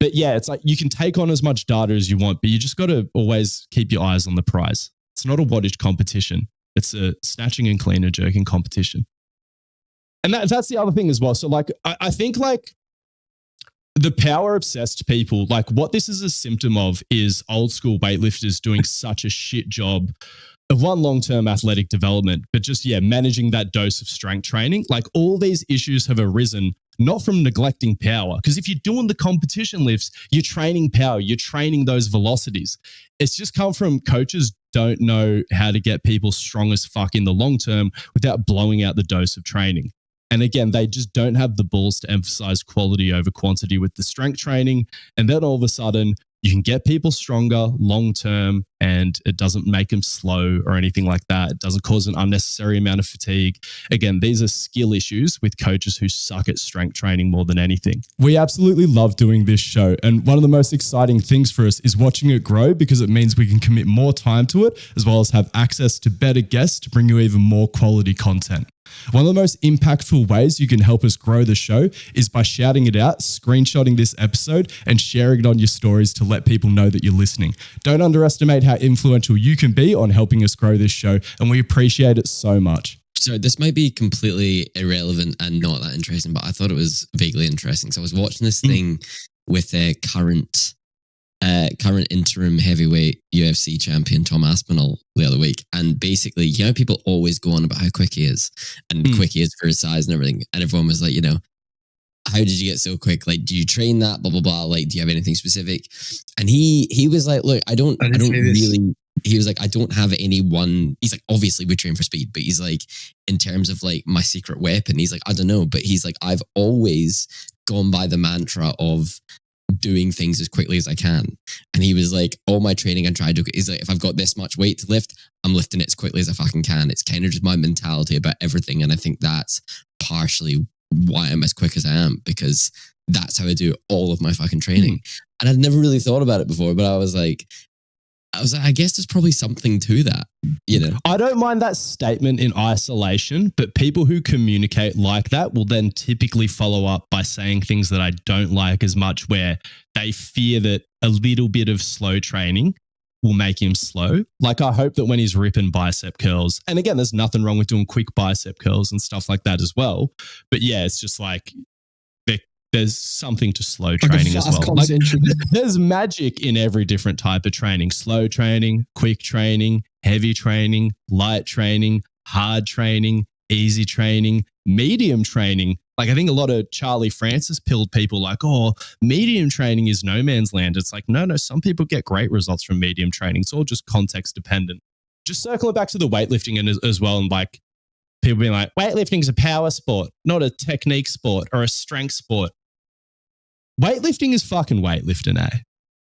But yeah, it's like you can take on as much data as you want, but you just got to always keep your eyes on the prize. It's not a wattage competition. It's a snatching and clean and jerking competition. And that's the other thing as well. So like, I think like the power obsessed people, like what this is a symptom of is old school weightlifters doing such a shit job of one, long-term athletic development, but just, yeah, managing that dose of strength training. Like all these issues have arisen not from neglecting power, because if you're doing the competition lifts, you're training power, you're training those velocities. It's just come from coaches don't know how to get people strong as fuck in the long term without blowing out the dose of training. And again, they just don't have the balls to emphasize quality over quantity with the strength training. And then all of a sudden, you can get people stronger long term and it doesn't make them slow or anything like that. It doesn't cause an unnecessary amount of fatigue. Again, these are skill issues with coaches who suck at strength training more than anything. We absolutely love doing this show. And one of the most exciting things for us is watching it grow because it means we can commit more time to it as well as have access to better guests to bring you even more quality content. One of the most impactful ways you can help us grow the show is by shouting it out, screenshotting this episode, and sharing it on your stories to let people know that you're listening. Don't underestimate how influential you can be on helping us grow this show, and we appreciate it so much. So this might be completely irrelevant and not that interesting, but I thought it was vaguely interesting. So I was watching this thing with a current interim heavyweight UFC champion Tom Aspinall the other week, and basically, people always go on about how quick he is and quick he is for his size and everything, and everyone was like, how did you get so quick? Like, do you train that? Blah blah blah. Like, do you have anything specific? And he was like, look, I don't really. He was like, I don't have any one. He's like, obviously we train for speed, but he's like, in terms of like my secret weapon, he's like, I don't know, but he's like, I've always gone by the mantra of doing things as quickly as I can. And he was like, all my training I tried to, is like, if I've got this much weight to lift, I'm lifting it as quickly as I fucking can. It's kind of just my mentality about everything. And I think that's partially why I'm as quick as I am, because that's how I do all of my fucking training. And I'd never really thought about it before, but I was like, I guess there's probably something to that, I don't mind that statement in isolation, but people who communicate like that will then typically follow up by saying things that I don't like as much, where they fear that a little bit of slow training will make him slow. Like, I hope that when he's ripping bicep curls, and again, there's nothing wrong with doing quick bicep curls and stuff like that as well. But yeah, it's just like, there's something to slow training as well. Like, there's magic in every different type of training: slow training, quick training, heavy training, light training, hard training, easy training, medium training. Like, I think a lot of Charlie Francis pilled people like, oh, medium training is no man's land. It's like, no, some people get great results from medium training. It's all just context dependent. Just circling back to the weightlifting and as well, and like people being like, weightlifting is a power sport, not a technique sport or a strength sport. Weightlifting is fucking weightlifting, eh?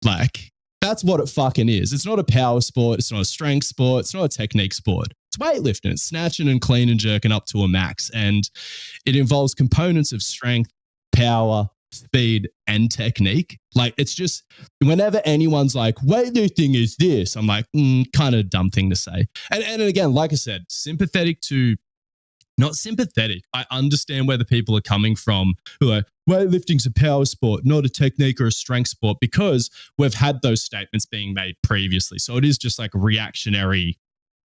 Like, that's what it fucking is. It's not a power sport. It's not a strength sport. It's not a technique sport. It's weightlifting. It's snatching and clean and jerking up to a max. And it involves components of strength, power, speed, and technique. Like, it's just, whenever anyone's like, weightlifting is this, I'm like, kind of dumb thing to say. And again, like I said, not sympathetic. I understand where the people are coming from who are, weightlifting's a power sport, not a technique or a strength sport, because we've had those statements being made previously. So it is just like reactionary,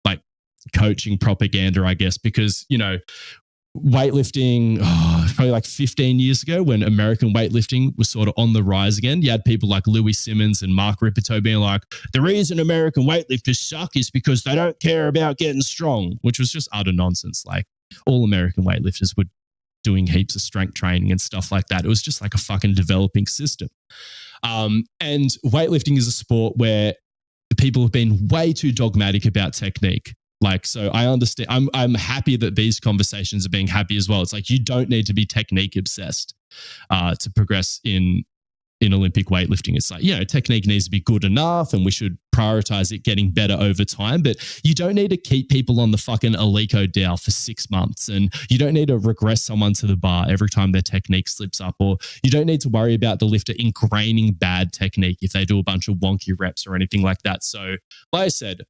like coaching propaganda, I guess, because, weightlifting, probably like 15 years ago when American weightlifting was sort of on the rise again, you had people like Louis Simmons and Mark Ripito being like, the reason American weightlifters suck is because they don't care about getting strong, which was just utter nonsense. Like, all American weightlifters were doing heaps of strength training and stuff like that. It was just like a fucking developing system. And weightlifting is a sport where the people have been way too dogmatic about technique. Like, so I understand. I'm happy that these conversations are being happy as well. It's like, you don't need to be technique obsessed to progress in Olympic weightlifting. It's like, technique needs to be good enough and we should prioritize it getting better over time. But you don't need to keep people on the fucking Alico Dow for 6 months. And you don't need to regress someone to the bar every time their technique slips up. Or you don't need to worry about the lifter ingraining bad technique if they do a bunch of wonky reps or anything like that. So, like I said,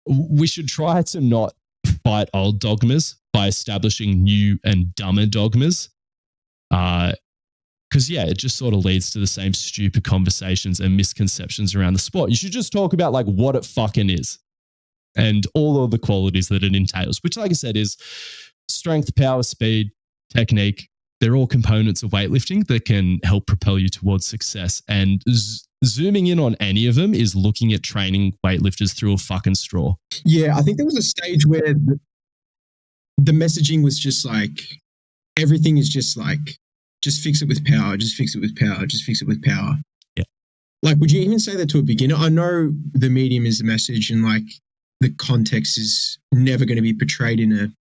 we should try to not fight old dogmas by establishing new and dumber dogmas. Because, it just sort of leads to the same stupid conversations and misconceptions around the sport. You should just talk about like what it fucking is and all of the qualities that it entails, which, like I said, is strength, power, speed, technique. They're all components of weightlifting that can help propel you towards success. And zooming in on any of them is looking at training weightlifters through a fucking straw. Yeah, I think there was a stage where the messaging was just like, everything is just like, just fix it with power, just fix it with power, just fix it with power. Yeah. Like, would you even say that to a beginner? I know the medium is the message and like the context is never going to be portrayed in a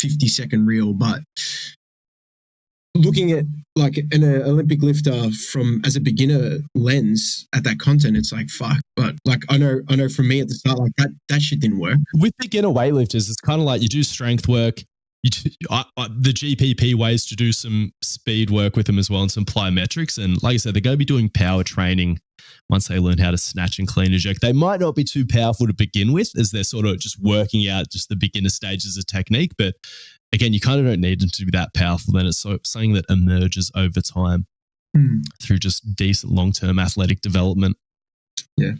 50-second reel, but looking at like an Olympic lifter from as a beginner lens at that content, it's like, fuck. But like, I know from me at the start, like that shit didn't work. With beginner weightlifters, it's kind of like you do strength work. The GPP ways to do some speed work with them as well and some plyometrics. And like I said, they're going to be doing power training once they learn how to snatch and clean and jerk. They might not be too powerful to begin with as they're sort of just working out just the beginner stages of technique. But again, you kind of don't need them to be that powerful. Then it's something that emerges over time through just decent long-term athletic development.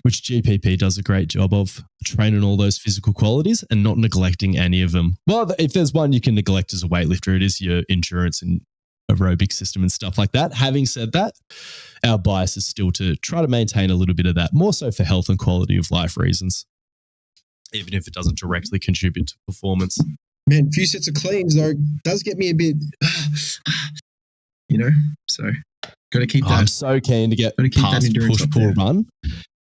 Which GPP does a great job of training all those physical qualities and not neglecting any of them. Well, if there's one you can neglect as a weightlifter, it is your endurance and aerobic system and stuff like that. Having said that, our bias is still to try to maintain a little bit of that, more so for health and quality of life reasons, even if it doesn't directly contribute to performance. Man, a few sets of cleans though does get me a bit, so got to keep that. I'm so keen to get past push-pull-run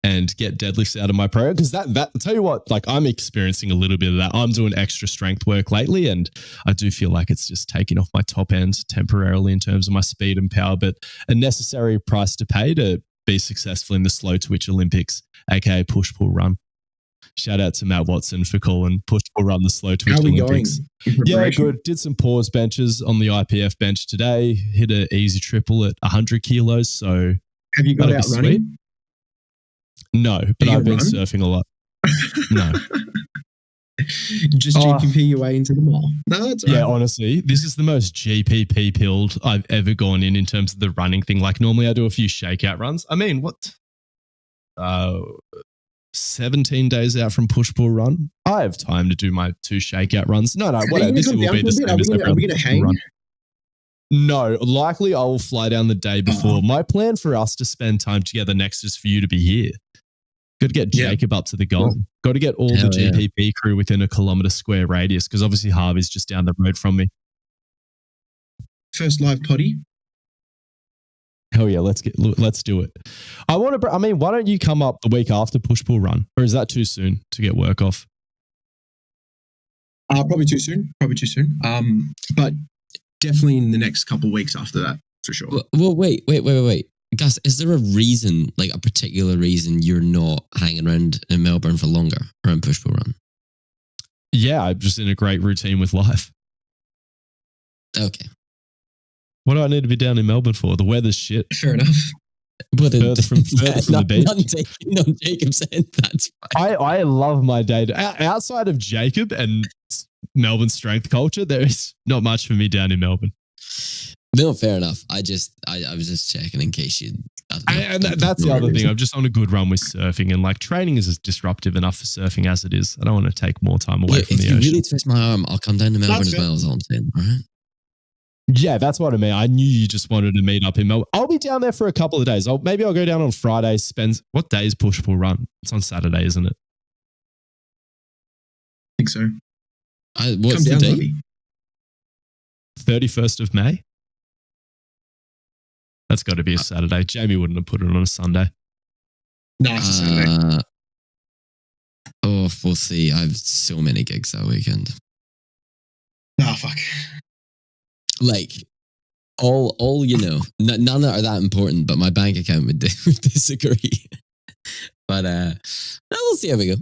and get deadlifts out of my program, because that I'll tell you what, like I'm experiencing a little bit of that. I'm doing extra strength work lately, and I do feel like it's just taking off my top end temporarily in terms of my speed and power, but a necessary price to pay to be successful in the slow twitch Olympics, aka push-pull-run. Shout out to Matt Watson for calling push-pull-run the slow twitch Olympics. Yeah, good. Did some pause benches on the IPF bench today. Hit an easy triple at 100 kilos. So have you got out running? No, but I've been surfing a lot. No. Just GPP your way into the mall. No, that's yeah, honestly, this is the most GPP pilled I've ever gone in terms of the running thing. Like normally I do a few shakeout runs. I mean, 17 days out from push-pull-run. I have time to do my 2 shakeout runs. No, whatever. This will be the same as every Are we going to hang? Run. No, likely I will fly down the day before. My plan for us to spend time together next is for you to be here. Got to get Jacob up to the goal. Got to get all the GPP crew within a kilometre square radius, because obviously Harvey's just down the road from me. First live potty. Hell yeah, let's do it. Why don't you come up the week after push-pull-run? Or is that too soon to get work off? Probably too soon. But definitely in the next couple of weeks after that, for sure. Well, wait. Gus, is there a reason, like a particular reason you're not hanging around in Melbourne for longer around push-pull-run? Yeah, I'm just in a great routine with life. Okay. What do I need to be down in Melbourne for? The weather's shit. Fair enough. But further from the beach. No, Jacob said that's fine. I love my day. Outside of Jacob and Melbourne strength culture, there is not much for me down in Melbourne. No, fair enough. I was just checking in case you. And that's the other thing. I'm just on a good run with surfing, and like training is disruptive enough for surfing as it is. I don't want to take more time away from the ocean. If you really twist my arm, I'll come down to Melbourne as well. Is all I'm saying. All right. Yeah, that's what I mean. I knew you just wanted to meet up in Melbourne. I'll be down there for a couple of days. Maybe I'll go down on Friday. What day is push-pull-run? It's on Saturday, isn't it? I think so. What's the date? 31st of May. That's got to be a Saturday. Jamie wouldn't have put it on a Sunday. No, it's a Saturday. We'll see. I have so many gigs that weekend. Fuck. Like, all none are that important, but my bank account would disagree. But we'll see how we go.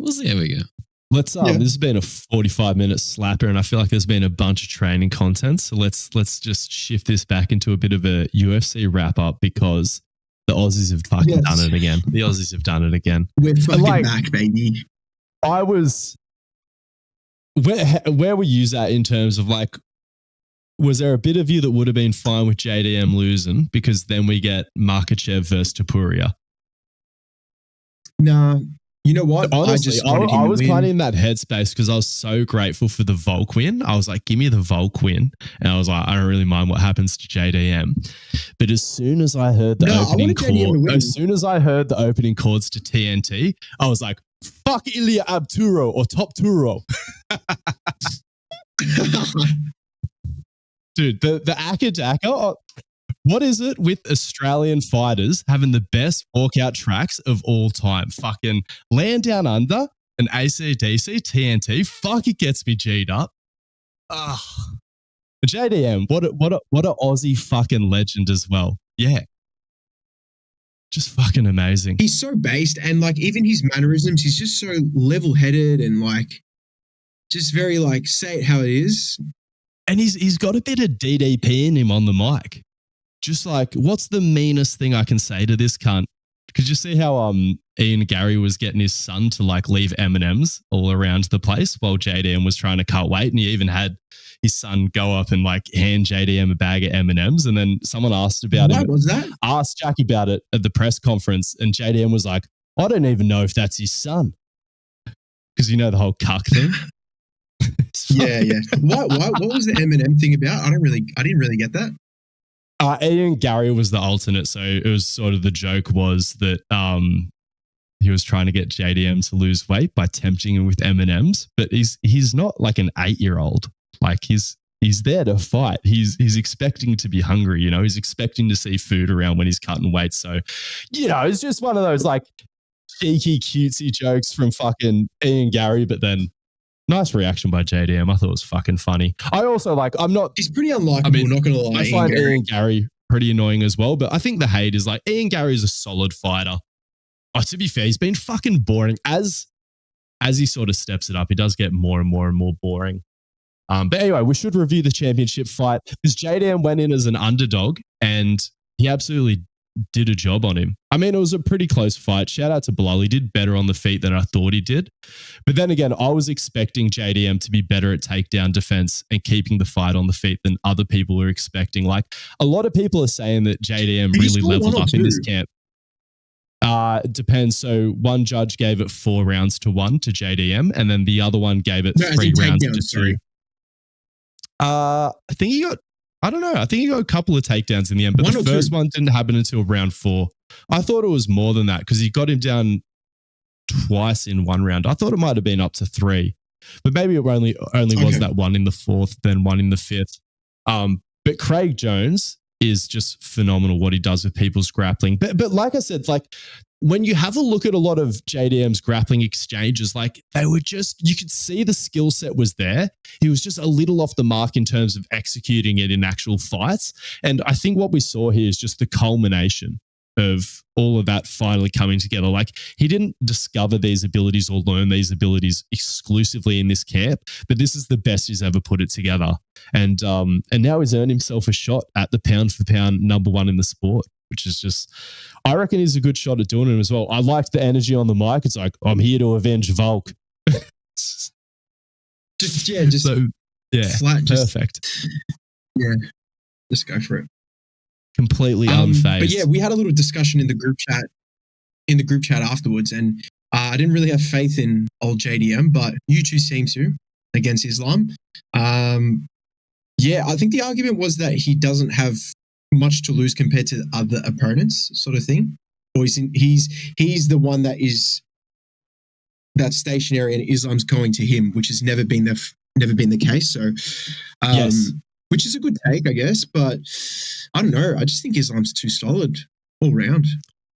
Let's this has been a 45-minute slapper, and I feel like there's been a bunch of training content. So let's just shift this back into a bit of a UFC wrap up, because the Aussies have fucking done it again. The Aussies have done it again. We're fucking back, baby. I was where were you at in terms of like, was there a bit of you that would have been fine with JDM losing, because then we get Makachev versus Topuria? Nah. You know what? Honestly, I was kind of in that headspace because I was so grateful for the Volk win. I was like, give me the Volk win. And I was like, I don't really mind what happens to JDM. But as soon as I heard the opening chords to TNT, I was like, fuck Ilya Abturo or Top Turo. Dude, the Akadaka, what is it with Australian fighters having the best walkout tracks of all time? Fucking Land Down Under and AC/DC, TNT. Fuck, it gets me G'd up. JDM, what a Aussie fucking legend as well. Yeah. Just fucking amazing. He's so based, and like even his mannerisms, he's just so level-headed and like just very like say it how it is. And he's got a bit of DDP in him on the mic. Just like, what's the meanest thing I can say to this cunt? Could you see how Ian Gary was getting his son to like leave M&Ms all around the place while JDM was trying to cut weight, and he even had his son go up and like hand JDM a bag of M&Ms, and then someone asked about What was that? Asked Jackie about it at the press conference, and JDM was like, I don't even know if that's his son. Because you know the whole cuck thing. Yeah. What was the Eminem thing about? I didn't really get that. Ian Gary was the alternate, so it was sort of the joke was that he was trying to get JDM to lose weight by tempting him with M&Ms, but he's not like an 8-year-old. Like he's there to fight. He's expecting to be hungry, he's expecting to see food around when he's cutting weight. So, it's just one of those like cheeky, cutesy jokes from fucking Ian Gary, but then nice reaction by JDM. I thought it was fucking funny. I also he's pretty unlikable, not going to lie. I find Ian Gary pretty annoying as well, but I think the hate is like Ian Gary is a solid fighter. Oh, to be fair, he's been fucking boring. As he sort of steps it up, he does get more and more and more boring. But anyway, we should review the championship fight because JDM went in as an underdog and he absolutely did a job on him. I mean, it was a pretty close fight. Shout out to Bilal. He did better on the feet than I thought he did. But then again, I was expecting JDM to be better at takedown defense and keeping the fight on the feet than other people were expecting. Like a lot of people are saying that JDM really leveled up in this camp. It depends. So one judge gave it 4 rounds to 1 to JDM, and then the other one gave it 3 rounds to 2. I think he got a couple of takedowns in the end, but the first one didn't happen until round 4. I thought it was more than that because he got him down twice in 1 round. I thought it might have been up to 3, but maybe it only was that one in the 4th, then one in the 5th. But Craig Jones is just phenomenal what he does with people's grappling. But like I said, like when you have a look at a lot of JDM's grappling exchanges, like they were just, you could see the skill set was there. He was just a little off the mark in terms of executing it in actual fights. And I think what we saw here is just the culmination of all of that finally coming together. Like he didn't discover these abilities or learn these abilities exclusively in this camp, but this is the best he's ever put it together. And now he's earned himself a shot at the pound for pound #1 in the sport, which is just, I reckon he's a good shot at doing it as well. I liked the energy on the mic. It's like, I'm here to avenge Volk. flat, perfect. Just go for it. Completely unfazed. But yeah, we had a little discussion in the group chat afterwards, and I didn't really have faith in old JDM, but you two seem to against Islam. I think the argument was that he doesn't have much to lose compared to other opponents, sort of thing. Or he's the one that's stationary, and Islam's going to him, which has never been the case. So, yes. Which is a good take, I guess, but I don't know. I just think Islam's too solid all round.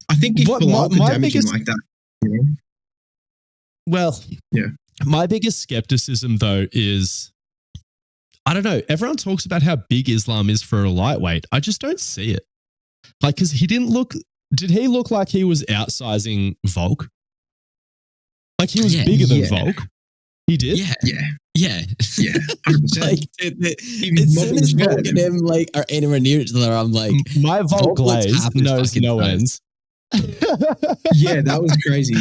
I think if Bilal could damage him like that, Well, yeah. My biggest skepticism, though, is, I don't know, everyone talks about how big Islam is for a lightweight. I just don't see it. Like, because did he look like he was outsizing Volk? Like he was bigger than Volk? He did? Yeah. 100%. Like, as soon as Volk and him are anywhere near each other, I'm like, my Volk glaze knows no ends. Yeah, that was crazy.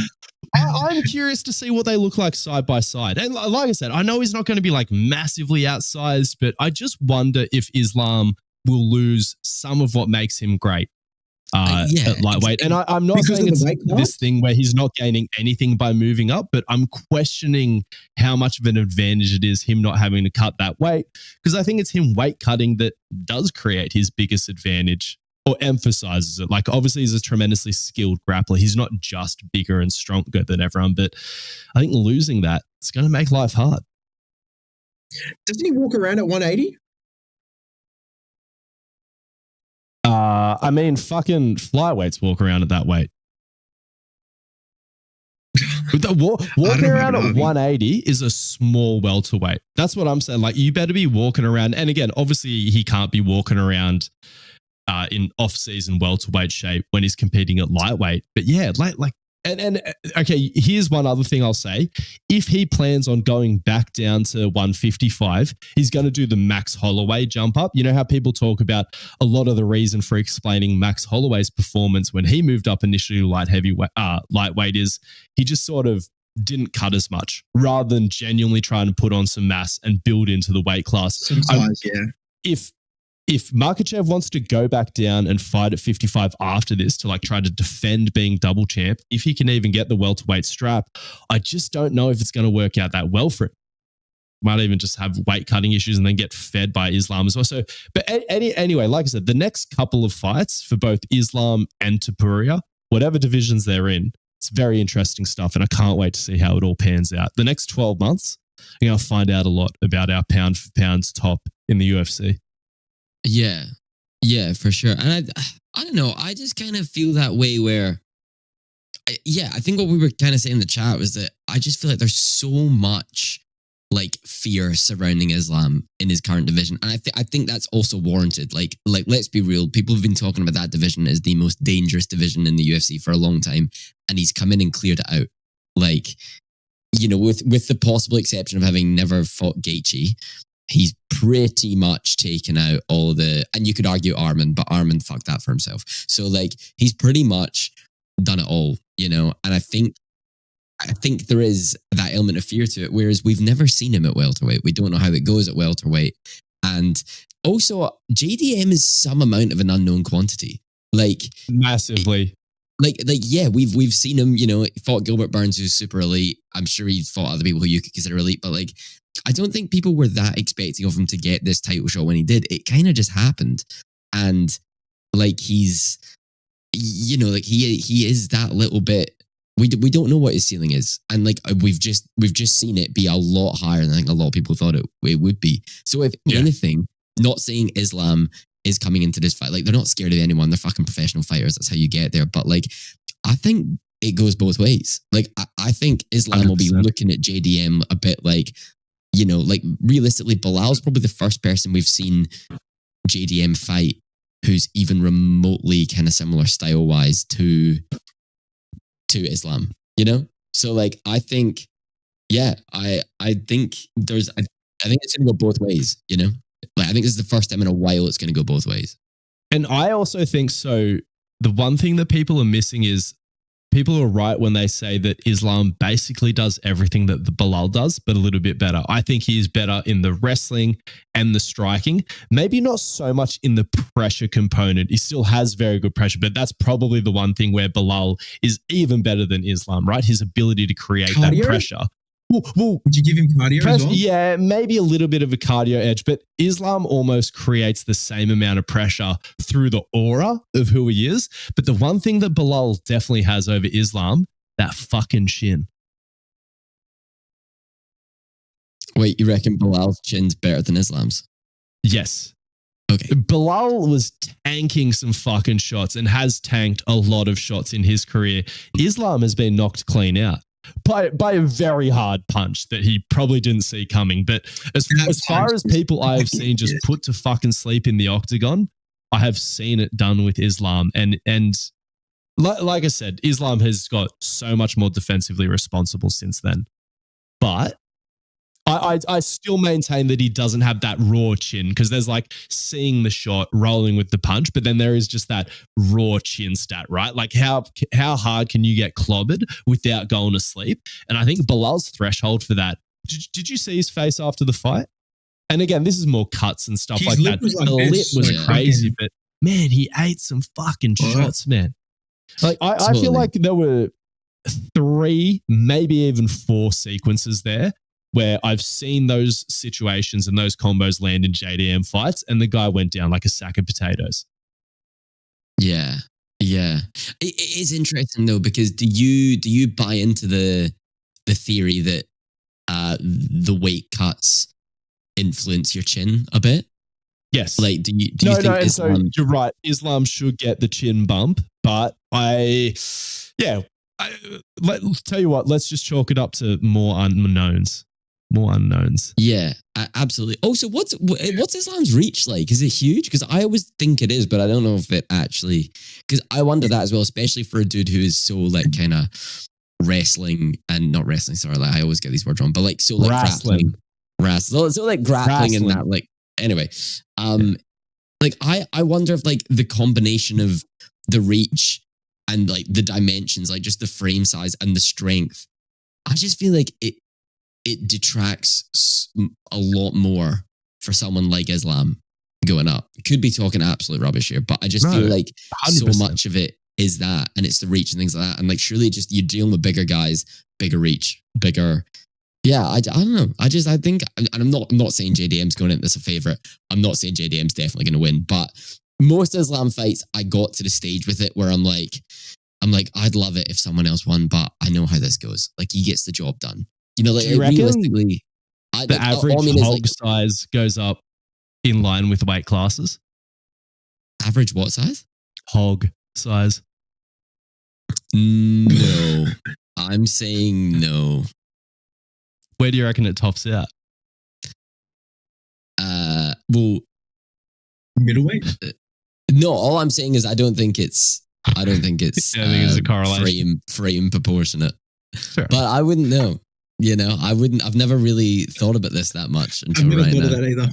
I'm curious to see what they look like side by side. And like I said, I know he's not going to be like massively outsized, but I just wonder if Islam will lose some of what makes him great at lightweight. And I'm not saying it's this thing where he's not gaining anything by moving up, but I'm questioning how much of an advantage it is him not having to cut that weight, because I think it's him weight cutting that does create his biggest advantage, or emphasizes it. Like, obviously, he's a tremendously skilled grappler. He's not just bigger and stronger than everyone, but I think losing that, it's going to make life hard. Doesn't he walk around at 180? I mean, fucking flyweights walk around at that weight. Walking around at 180 is a small welterweight. That's what I'm saying. Like, you better be walking around. And again, obviously, he can't be walking around in off-season welterweight shape when he's competing at lightweight. But yeah, and okay, here's one other thing I'll say. If he plans on going back down to 155, he's going to do the Max Holloway jump up. You know how people talk about a lot of the reason for explaining Max Holloway's performance when he moved up initially to lightweight is he just sort of didn't cut as much rather than genuinely trying to put on some mass and build into the weight class. Some size, yeah. if Makhachev wants to go back down and fight at 55 after this to like try to defend being double champ, if he can even get the welterweight strap, I just don't know if it's going to work out that well for him. Might even just have weight cutting issues and then get fed by Islam as well. So, but anyway, like I said, the next couple of fights for both Islam and Topuria, whatever divisions they're in, it's very interesting stuff. And I can't wait to see how it all pans out. The next 12 months, I'm going to find out a lot about our pound for pounds top in the UFC. Yeah, for sure. And I don't know. I just kind of feel that way where, I think what we were kind of saying in the chat was that I just feel like there's so much like fear surrounding Islam in his current division, and I think that's also warranted. Like let's be real. People have been talking about that division as the most dangerous division in the UFC for a long time, and he's come in and cleared it out. Like, you know, with the possible exception of having never fought Gaethje, he's pretty much taken out all the, and you could argue Arman, but Arman fucked that for himself. So like he's pretty much done it all, you know, and I think there is that element of fear to it, whereas we've never seen him at welterweight. We don't know how it goes at welterweight. And also JDM is some amount of an unknown quantity. Like massively. Like yeah, we've seen him, you know, he fought Gilbert Burns, who's super elite. I'm sure he's fought other people who you could consider elite, but like I don't think people were that expecting of him to get this title shot when he did. It kind of just happened. And like he's, you know, like he is that little bit. We don't know what his ceiling is, and like we've just seen it be a lot higher than I think a lot of people thought it would be. So if anything, not saying Islam is coming into this fight, like they're not scared of anyone. They're fucking professional fighters. That's how you get there. But like, I think it goes both ways. Like I think Islam 100%. will be looking at JDM a bit like, you know, like realistically, Bilal's probably the first person we've seen JDM fight who's even remotely kind of similar style wise to Islam, you know? So like, I think, I think I think it's going to go both ways, you know? Like, I think this is the first time in a while it's going to go both ways. And I also think so. The one thing that people are missing is people are right when they say that Islam basically does everything that the Bilal does, but a little bit better. I think he is better in the wrestling and the striking. Maybe not so much in the pressure component. He still has very good pressure, but that's probably the one thing where Bilal is even better than Islam, right? His ability to create Cardio? that pressure. Well, would you give him cardio as well? Yeah, maybe a little bit of a cardio edge, but Islam almost creates the same amount of pressure through the aura of who he is. But the one thing that Bilal definitely has over Islam, that fucking chin. Wait, you reckon Bilal's chin's better than Islam's? Yes. Okay. Bilal was tanking some fucking shots and has tanked a lot of shots in his career. Islam has been knocked clean out by a very hard punch that he probably didn't see coming. But as far as people I have seen just put to fucking sleep in the octagon, I have seen it done with Islam. And like I said, Islam has got so much more defensively responsible since then. But I still maintain that he doesn't have that raw chin, because there's like seeing the shot, rolling with the punch, but then there is just that raw chin stat, right? Like how hard can you get clobbered without going to sleep? And I think Bilal's threshold for that. Did you see his face after the fight? And again, this is more cuts and stuff like that. The lip was crazy, but man, he ate some fucking shots, man. Like I feel like there were 3, maybe even 4 sequences there where I've seen those situations and those combos land in JDM fights, and the guy went down like a sack of potatoes. Yeah. It is interesting though, because do you buy into the theory that the weight cuts influence your chin a bit? Yes. Like, do you think Islam? So you're right. Islam should get the chin bump, but let's tell you what. Let's just chalk it up to more unknowns. Yeah, absolutely. Also, what's Islam's reach like? Is it huge? Because I always think it is, but I don't know if it actually. Because I wonder that as well, especially for a dude who is so like kind of wrestling and not wrestling. Sorry, like I always get these words wrong, but like so like grappling, so like grappling and that like. Anyway, like I wonder if like the combination of the reach and like the dimensions, like just the frame size and the strength, I just feel like it detracts a lot more for someone like Islam, going up. Could be talking absolute rubbish here, but I just feel like 100%. so much of it is that, and it's the reach and things like that. And like, surely just you're dealing with bigger guys, bigger reach, bigger. Yeah, I don't know. I think, and I'm not saying JDM's going into this a favorite. I'm not saying JDM's definitely going to win, but most Islam fights, I got to the stage with it where I'm like, I'd love it if someone else won, but I know how this goes. Like, he gets the job done. You know, like, Do you reckon realistically, the average hog size goes up in line with weight classes? Average what size? Hog size. No. I'm saying no. Where do you reckon it tops out? Well, middleweight. No, all I'm saying is I don't think it's I think it's a correlation. frame proportionate. Sure. But I wouldn't know. You know, I've never really thought about this that much until I've never right thought now. of that either.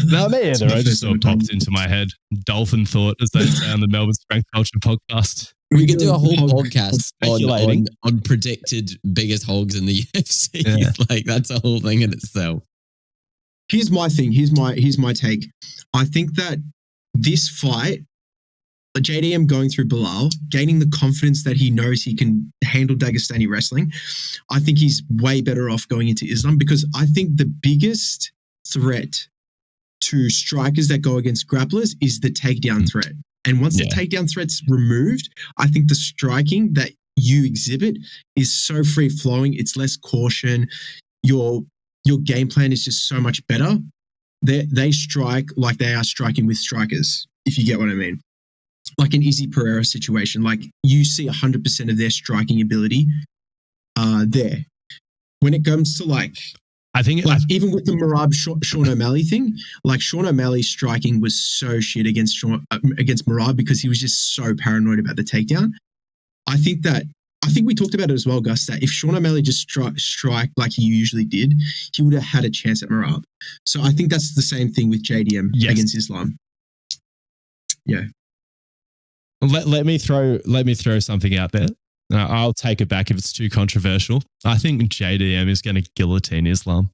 No, me either. I just sort of popped into my head. Dolphin thought, as they say on the Melbourne Strength Culture podcast. We could do a whole podcast speculating. on predicted biggest hogs in the UFC. Yeah. Like, that's a whole thing in itself. Here's my thing. Here's my take. I think that this fight, JDM going through Bilal, gaining the confidence that he knows he can handle Dagestani wrestling, I think he's way better off going into Islam, because I think the biggest threat to strikers that go against grapplers is the takedown threat. And once the takedown threat's removed, I think the striking that you exhibit is so free flowing. It's less caution. Your game plan is just so much better. They strike like they are striking with strikers, if you get what I mean. Like an Izzy Pereira situation, like you see 100% of their striking ability there. When it comes to I think even with the Merab Sean O'Malley thing, like Sean O'Malley's striking was so shit against Merab because he was just so paranoid about the takedown. I think we talked about it as well, Gus, that if Sean O'Malley just strike like he usually did, he would have had a chance at Merab. So I think that's the same thing with JDM against Islam. Yeah. Let me throw something out there. I'll take it back if it's too controversial. I think JDM is going to guillotine Islam.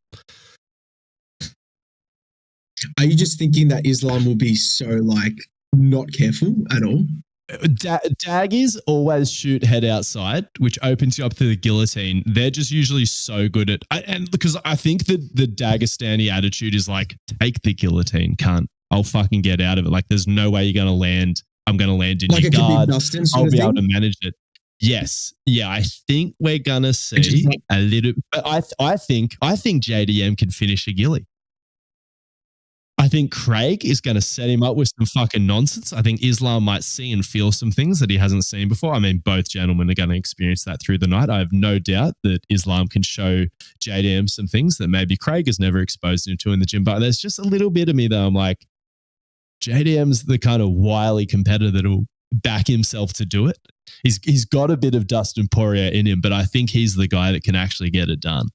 Are you just thinking that Islam will be so not careful at all? Daggies always shoot head outside, which opens you up to the guillotine. They're just usually so good at, and because I think that the Dagestani attitude is like, take the guillotine, cunt. I'll fucking get out of it. Like, there's no way you're going to land. I'm going to land in your guard. I'll be able to manage it. Yes. Yeah, I think we're going to see a little, but I think JDM can finish a gilly. I think Craig is going to set him up with some fucking nonsense. I think Islam might see and feel some things that he hasn't seen before. I mean, both gentlemen are going to experience that through the night. I have no doubt that Islam can show JDM some things that maybe Craig has never exposed him to in the gym. But there's just a little bit of me that I'm like, JDM's the kind of wily competitor that'll back himself to do it. He's got a bit of Dustin Poirier in him, but I think he's the guy that can actually get it done.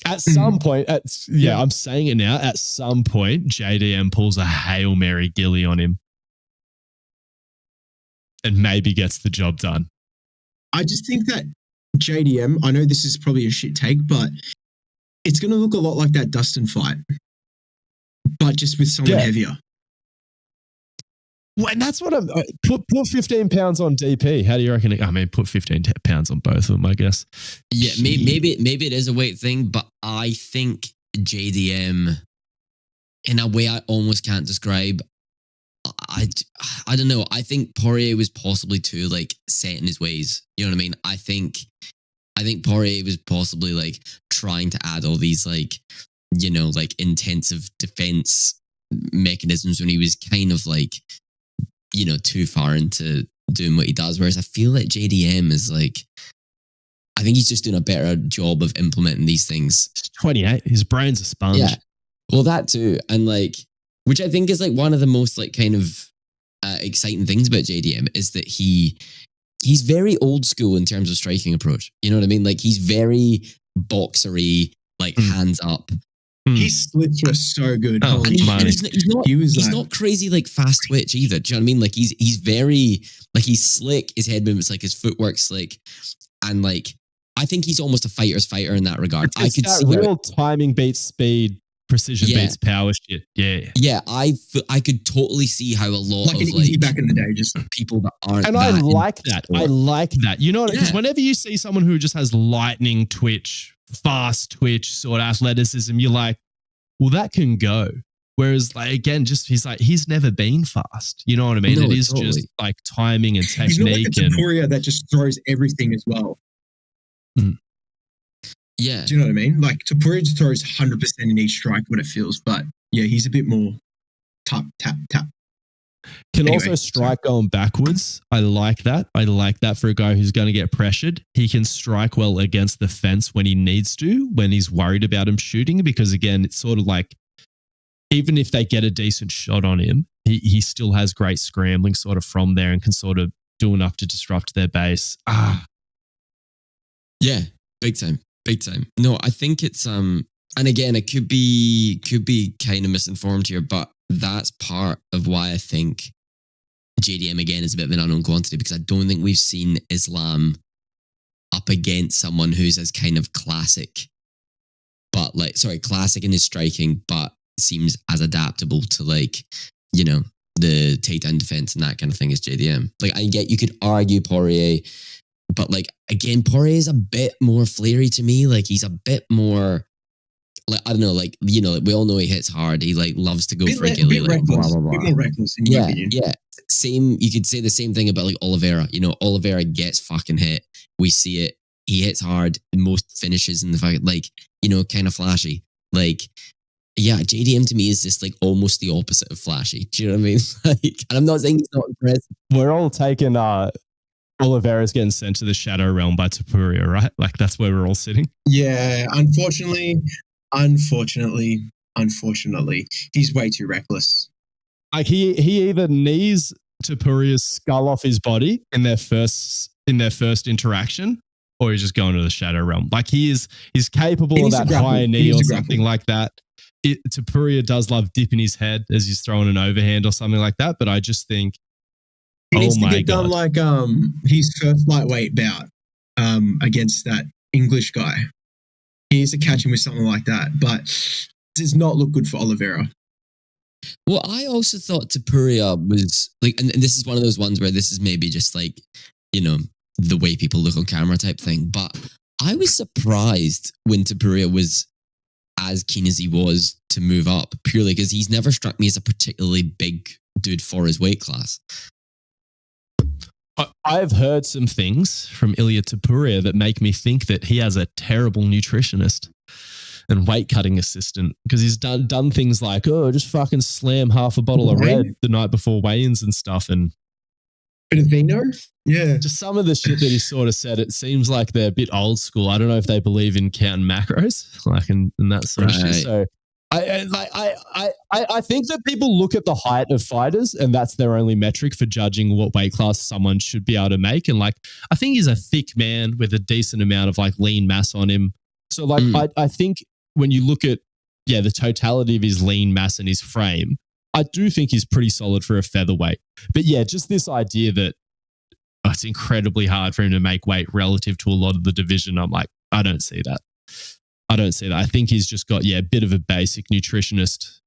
At some point, I'm saying it now, at some point, JDM pulls a Hail Mary gilly on him and maybe gets the job done. I just think that JDM, I know this is probably a shit take, but it's going to look a lot like that Dustin fight, but just with someone heavier. Well, and that's what I'm put 15 pounds on DP. How do you reckon? Put 15 pounds on both of them, I guess. Yeah, maybe it is a weight thing, but I think JDM, in a way I almost can't describe. I don't know. I think Poirier was possibly too set in his ways. You know what I mean? I think Poirier was possibly trying to add all these intensive defense mechanisms when he was kind of too far into doing what he does. Whereas I feel like JDM is I think he's just doing a better job of implementing these things. He's 28. His brain's a sponge. Yeah. Well, that too. And which I think is one of the most exciting things about JDM is that he's very old school in terms of striking approach. You know what I mean? He's very boxery, hands up. His splits were so good. Oh, and he's not crazy fast twitch either. Do you know what I mean? He's very he's slick. His head movements, his footwork slick, and I think he's almost a fighter's fighter in that regard. I could see real timing beats speed precision Yeah. beats power shit. Yeah. Yeah, I could totally see how a lot Like of an easy back in the day, just people that aren't And that I like into that. sport. I like that. You know, because Yeah. whenever you see someone who just has lightning twitch, fast twitch sort of athleticism, you're like, well, that can go. Whereas, like, again, just he's never been fast. You know what I mean? No, It is totally. just like timing and he's not like a technique and Tapuria that just throws everything as well. Yeah. Do you know what I mean? Like Tapuria just throws 100% in each strike what it feels, but yeah, he's a bit more tap, tap, tap. can Anyway, also strike going backwards. I like that. I like that for a guy who's going to get pressured. He can strike well against the fence when he needs to, when he's worried about him shooting, because again, it's sort of like, even if they get a decent shot on him, he still has great scrambling sort of from there and can sort of do enough to disrupt their base. Yeah, big time. Big time. No, I think it's and again, it could be kind of misinformed here, but that's part of why I think JDM again is a bit of an unknown quantity, because I don't think we've seen Islam up against someone who's as kind of classic in his striking, but seems as adaptable to, like, you know, the takedown defense and that kind of thing as JDM. Like, I get you could argue Poirier, but like, again, Poirier is a bit more flary to me. Like, he's a bit more, like, I don't know, like, you know, we all know he hits hard. He like loves to go for a gilly, like blah blah blah. Bit more reckless, in my opinion. Yeah. Same. You could say the same thing about like Oliveira. You know, Oliveira gets fucking hit. We see it. He hits hard. Most finishes in the fucking, like, you know, kind of flashy. Like, yeah, JDM to me is just like almost the opposite of flashy. Do you know what I mean? Like, and I'm not saying he's not impressive. We're all taking Oliveira's getting sent to the shadow realm by Tapuria, right? Like, that's where we're all sitting. Yeah, unfortunately, he's way too reckless. Like, he either knees Tapuria's skull off his body in their first interaction, or he's just going to the shadow realm. Like, he's capable of that high knee or something like that. Tapuria does love dipping his head as he's throwing an overhand or something like that, but I just think he needs to get done like his first lightweight bout against that English guy. He needs to catch him with something like that, but does not look good for Oliveira. Well, I also thought Tapuria was like, and this is one of those ones where this is maybe just like, you know, the way people look on camera type thing, but I was surprised when Tapuria was as keen as he was to move up, purely because he's never struck me as a particularly big dude for his weight class. I've heard some things from Ilya Tapuria that make me think that he has a terrible nutritionist and weight cutting assistant, because he's done things like, just fucking slam half a bottle of red the night before weigh-ins and stuff, and bit of vino. Yeah, just some of the shit that he sort of said. It seems like they're a bit old school. I don't know if they believe in counting macros, like and that sort of shit. So I think that people look at the height of fighters and that's their only metric for judging what weight class someone should be able to make. And like, I think he's a thick man with a decent amount of like lean mass on him. So like, I think when you look at, the totality of his lean mass and his frame, I do think he's pretty solid for a featherweight. But yeah, just this idea that it's incredibly hard for him to make weight relative to a lot of the division. I'm like, I don't see that. I think he's just got, a bit of a basic nutritionist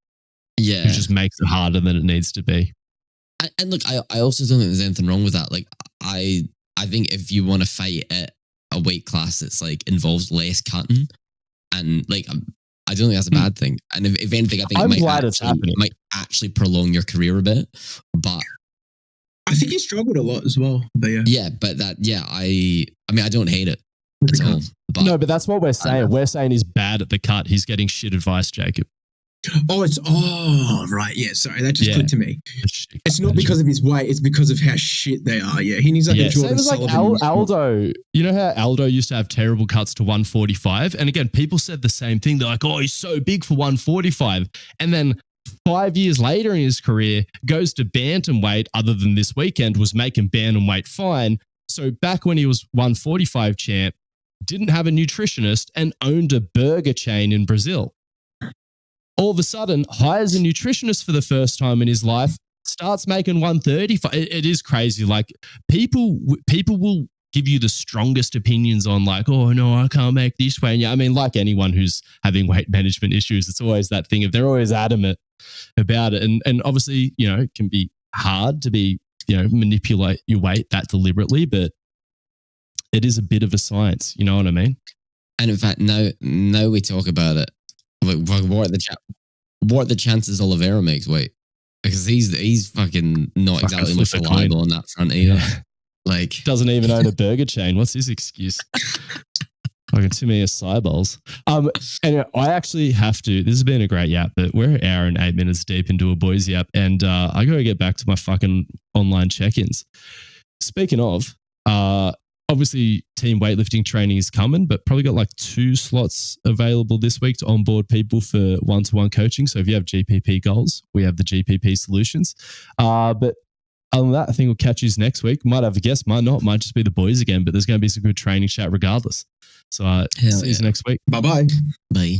who just makes it harder than it needs to be. And look, I also don't think there's anything wrong with that. Like, I think if you want to fight at a weight class that's like involves less cutting, and like, I don't think that's a bad thing. And if anything, I think it might actually prolong your career a bit. But I think he struggled a lot as well. But I mean, I don't hate it at all. But no, but that's what we're saying. We're saying he's bad at the cut. He's getting shit advice, Jacob. Right. Yeah, sorry. That just clicked to me. It's not because of his weight. It's because of how shit they are. Yeah, he needs like a Jordan Sullivan. Like Aldo. You know how Aldo used to have terrible cuts to 145? And again, people said the same thing. They're like, he's so big for 145. And then 5 years later in his career, goes to bantamweight, other than this weekend, was making bantamweight fine. So back when he was 145 champ, didn't have a nutritionist and owned a burger chain in Brazil. All of a sudden, hires a nutritionist for the first time in his life, starts making 135. It is crazy. Like, people will give you the strongest opinions on like, oh no, I can't make this way. And yeah, I mean, like anyone who's having weight management issues, it's always that thing if they're always adamant about it. And obviously, you know, it can be hard to be, you know, manipulate your weight that deliberately, but it is a bit of a science. You know what I mean? And in fact, now we talk about it. Like, what are the chances Oliveira makes weight? Because he's fucking not exactly much reliable on that front either. Yeah. Like, doesn't even own a burger chain. What's his excuse? Fucking too many acai bowls. Anyway, I actually have to. This has been a great yap, but we're an hour and 8 minutes deep into a boys yap, and I got to get back to my fucking online check-ins. Speaking of, obviously team weightlifting training is coming, but probably got like 2 slots available this week to onboard people for one-to-one coaching. So if you have GPP goals, we have the GPP solutions. But other than that, I think we'll catch you next week. Might have a guest, might not, might just be the boys again, but there's going to be some good training chat regardless. So see you next week. Bye-bye. Bye.